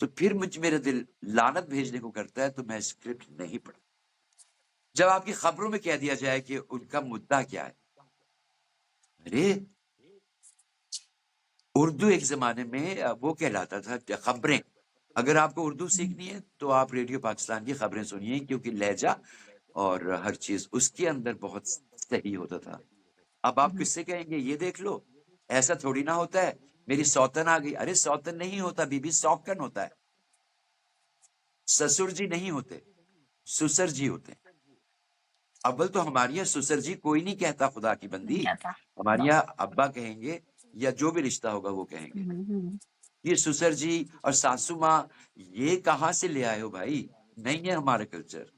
तो फिर मेरा दिल लानत भेजने को करता है, तो मैं स्क्रिप्ट नहीं पढ़ता। जब आपकी खबरों में कह दिया जाए कि उनका मुद्दा क्या है, अरे उर्दू एक जमाने में वो कहलाता था खबरें। अगर आपको उर्दू सीखनी है तो आप रेडियो पाकिस्तान की खबरें सुनिए, क्योंकि लहजा और हर चीज उसके अंदर बहुत सही होता था। अब आप किससे कहेंगे ये देख लो, ऐसा थोड़ी ना होता है, मेरी सौतन आ गई। अरे सौतन नहीं होता बीबी, सौकन होता है। ससुर जी नहीं होते, सुसर जी होते हैं। अव्वल तो हमारे यहाँ सुसर जी कोई नहीं कहता, खुदा की बंदी। क्या था? हमारे नो। यहाँ अब्बा कहेंगे, या जो भी रिश्ता होगा वो कहेंगे। ये सुसर जी और सासू माँ, ये कहाँ से ले आए हो भाई, नहीं है हमारा कल्चर।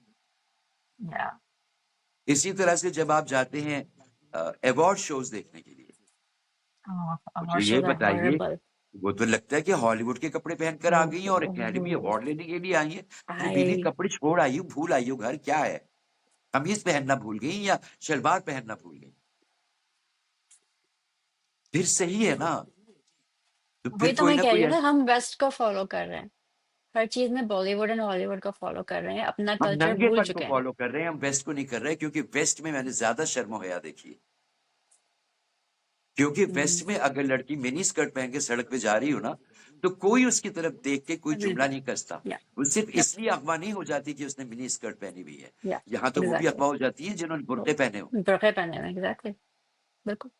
या इसी तरह से जब आप जाते हैं अवार्ड शोज देखने के लिए, our मुझे ये shows are बताइए horrible. वो तो लगता है कि हॉलीवुड के कपड़े पहनकर आ गई हैं और एकेडमी Oh, अवार्ड लेने के लिए आई हैं। अरे बीवी, I कपड़े छोड़ आई हो, भूल आई हो घर, क्या है? कमीज पहनना भूल गई या शलवार पहनना भूल गई? फिर सही है ना? तो वही फिर तो कोई मैं ना कह रही कोई हूँ ना, हम वेस्ट को फॉलो कर रहे हैं। हर चीज में बॉलीवुड एंड हॉलीवुड को फॉलो कर रहे हैं, अपना हम कल्चर भूल नंगेपन को चुके हैं। फॉलो कर रहे हैं, हम वेस्ट को नहीं कर रहे, क्योंकि वेस्ट में मैंने ज्यादा शर्म हया देखी है। क्योंकि हम्म, वेस्ट में अगर लड़की मिनी स्कर्ट पहन के सड़क पे जा रही हो ना, तो कोई उसकी तरफ देख के कोई जुमला everybody, नहीं कसता। yeah, वो सिर्फ yep, इसलिए अफवाह नहीं हो जाती कि उसने मिनी स्कर्ट पहनी हुई है। yeah, यहाँ तो वो भी exactly. अफवाह हो जाती है जिन्होंने वो बुर्के पहने हो। बुरखे पहने हुए, एग्जैक्टली, बिल्कुल,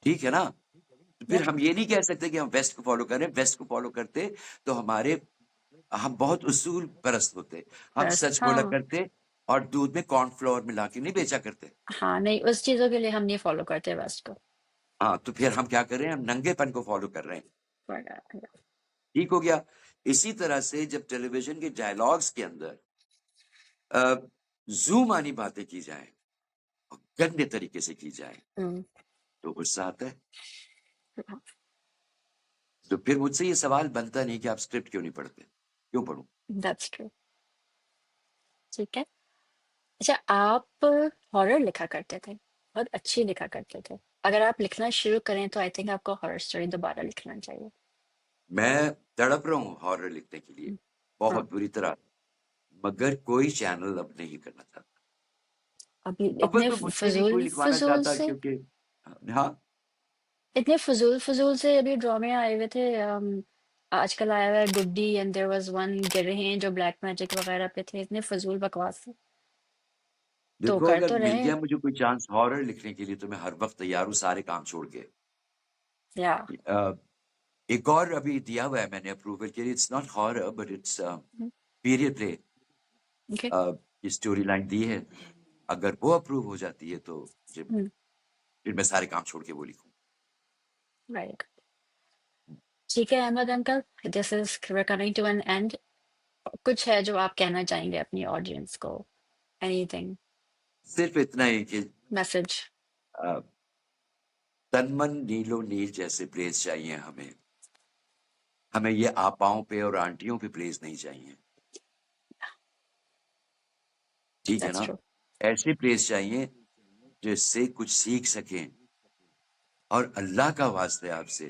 ठीक है ना? तो फिर yep, हम ये नहीं कह सकते कि हम वेस्ट को फॉलो करें। वेस्ट को फॉलो करते तो हम बहुत उसूल परस्त होते। हम बस सच बोला हाँ। करते और दूध में कॉर्नफ्लोर मिला के नहीं बेचा करते। हाँ नहीं, उस चीजों के लिए हम नहीं फॉलो करते वेस्ट को। हाँ, तो फिर हम क्या कर रहे हैं? हम नंगेपन को फॉलो कर रहे हैं। But, ठीक हो गया? इसी तरह से जब टेलीविजन के डायलॉग्स के अंदर जूम आनी बातें की जाए और गंदे तरीके से की जाए mm, तो गुस्सा आता है। तो फिर मुझसे ये सवाल बनता नहीं कि आप स्क्रिप्ट क्यों नहीं पढ़ते? क्यों पढ़ूं? that's true. ठीक है। अच्छा, आप हॉरर लिखा करते थे, बहुत अच्छी लिखा करते थे। अगर आप लिखना शुरू करें तो आई थिंक आपको हॉरर स्टोरी दोबारा लिखना चाहिए। मैं तड़प रहा हूँ हॉरर लिखने के लिए, हाँ, बहुत बुरी तरह, मगर कोई चैनल अब नहीं करना चाहता। अभी अब इतने तो मुझसे नहीं कोई फजूल लिखवाना फजूल चाहता, से, क्योंकि हाँ, इतने फजूल फजूल से अभी ड्रामे आए हुए थे। आजकल आया हुआ है गुड्डी, एंड देयर वाज वन गिर रहे हैं जो ब्लैक मैजिक वगैरह पे थे, इतने फजूल बकवास से। तो देखो कर अगर तो मिल रहे गया हैं। मुझे कोई चांस हॉरर लिखने के लिए तो मैं हर वक्त तैयार हूँ, सारे काम छोड़ के। या अ, एक और अभी दिया हुआ है मैंने अप्रूवल के लिए, it's not horror but it's period play okay, की स्टोरी लाइन दी है। अगर वो अप्रूव हो जाती है तो फिर मैं सारे काम छोड़ के वो लिखूं। राइट। ठीक है Ahmed uncle, this is coming to an end. कुछ है जो आप कहना चाहेंगे अपनी ऑडियंस को? एनीथिंग, सिर्फ इतना ही कि मैसेज? अ, तन मन नीलो नील जैसे प्लेस चाहिए हमें। हमें ये आपाओं पे और आंटियों पे प्लेस नहीं चाहिए। ठीक है दैट्स ना? ट्रू। ऐसी प्लेस चाहिए जिससे कुछ सीख सकें। और अल्लाह का वास्ते आपसे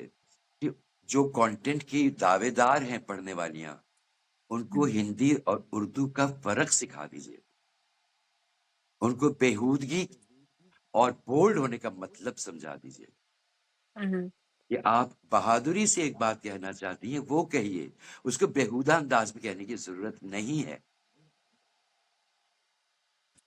कि जो कंटेंट की दावेदार हैं पढ़ने वालियां, उनको हिंदी और उर्दू का फर्क सिखा दीजिए। उनको बेहूदगी और बोल्ड होने का मतलब समझा दीजिए। कि आप बहादुरी से एक बात कहना चाहती हैं वो कहिए, उसको बेहुदा अंदाज में कहने की जरूरत नहीं है।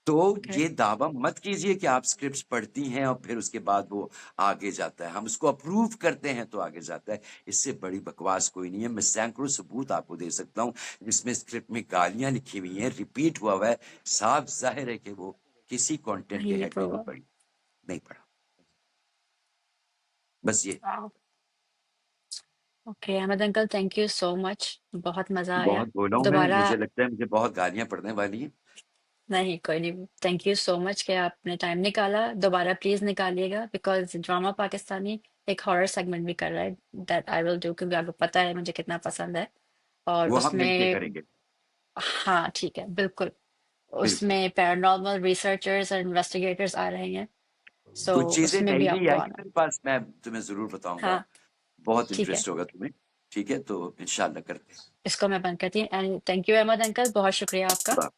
तो ओके, ये दावा मत कीजिए कि आप स्क्रिप्ट्स पढ़ती हैं और फिर उसके बाद वो आगे जाता है, हम उसको अप्रूव करते हैं तो आगे जाता है। इससे बड़ी बकवास कोई नहीं है। मैं सैकड़ों सबूत आपको दे सकता हूँ जिसमें स्क्रिप्ट में गालियां लिखी हुई हैं, रिपीट हुआ है। साफ जाहिर है कि वो किसी कंटेंट के नहीं हेड में नहीं अप्रूवल। पड़ी, नहीं पड़ा। बस ये। Okay Ahmed uncle, thank you so much, बहुत मजा आया। बहुत बोला हूं मैं, दोबारा मुझे लगता है मुझे बहुत गालियां पड़ने वाली हैं। नहीं, कोई नहीं, थैंक यू सो मच कि आपने टाइम निकाला। दोबारा प्लीज निकालिएगा, बिकॉज ड्रामा पाकिस्तानी एक हॉरर सेगमेंट भी कर रहा है, दैट आई विल डू, क्योंकि आपको पता है मुझे कितना पसंद है। और वो हम मिलके उसमें, करेंगे। हाँ ठीक है, बिल्कुल। बिल्कुल। उसमें पैरानॉर्मल रिसर्चर्स और इन्वेस्टिगेटर्स आ रहे हैं, सो कुछ चीजें उसमें नई भी नई आपको आएगी आना। मेरे पास, मैं तुम्हें जरूर बताऊंगा। हाँ बहुत ठीक है, इंटरेस्ट होगा तुम्हें। ठीक है, तो इंशाल्लाह करते हैं। इसको मैं बंद करती हूँ, and thank you Ahmed uncle, बहुत शुक्रिया आपका। खुदा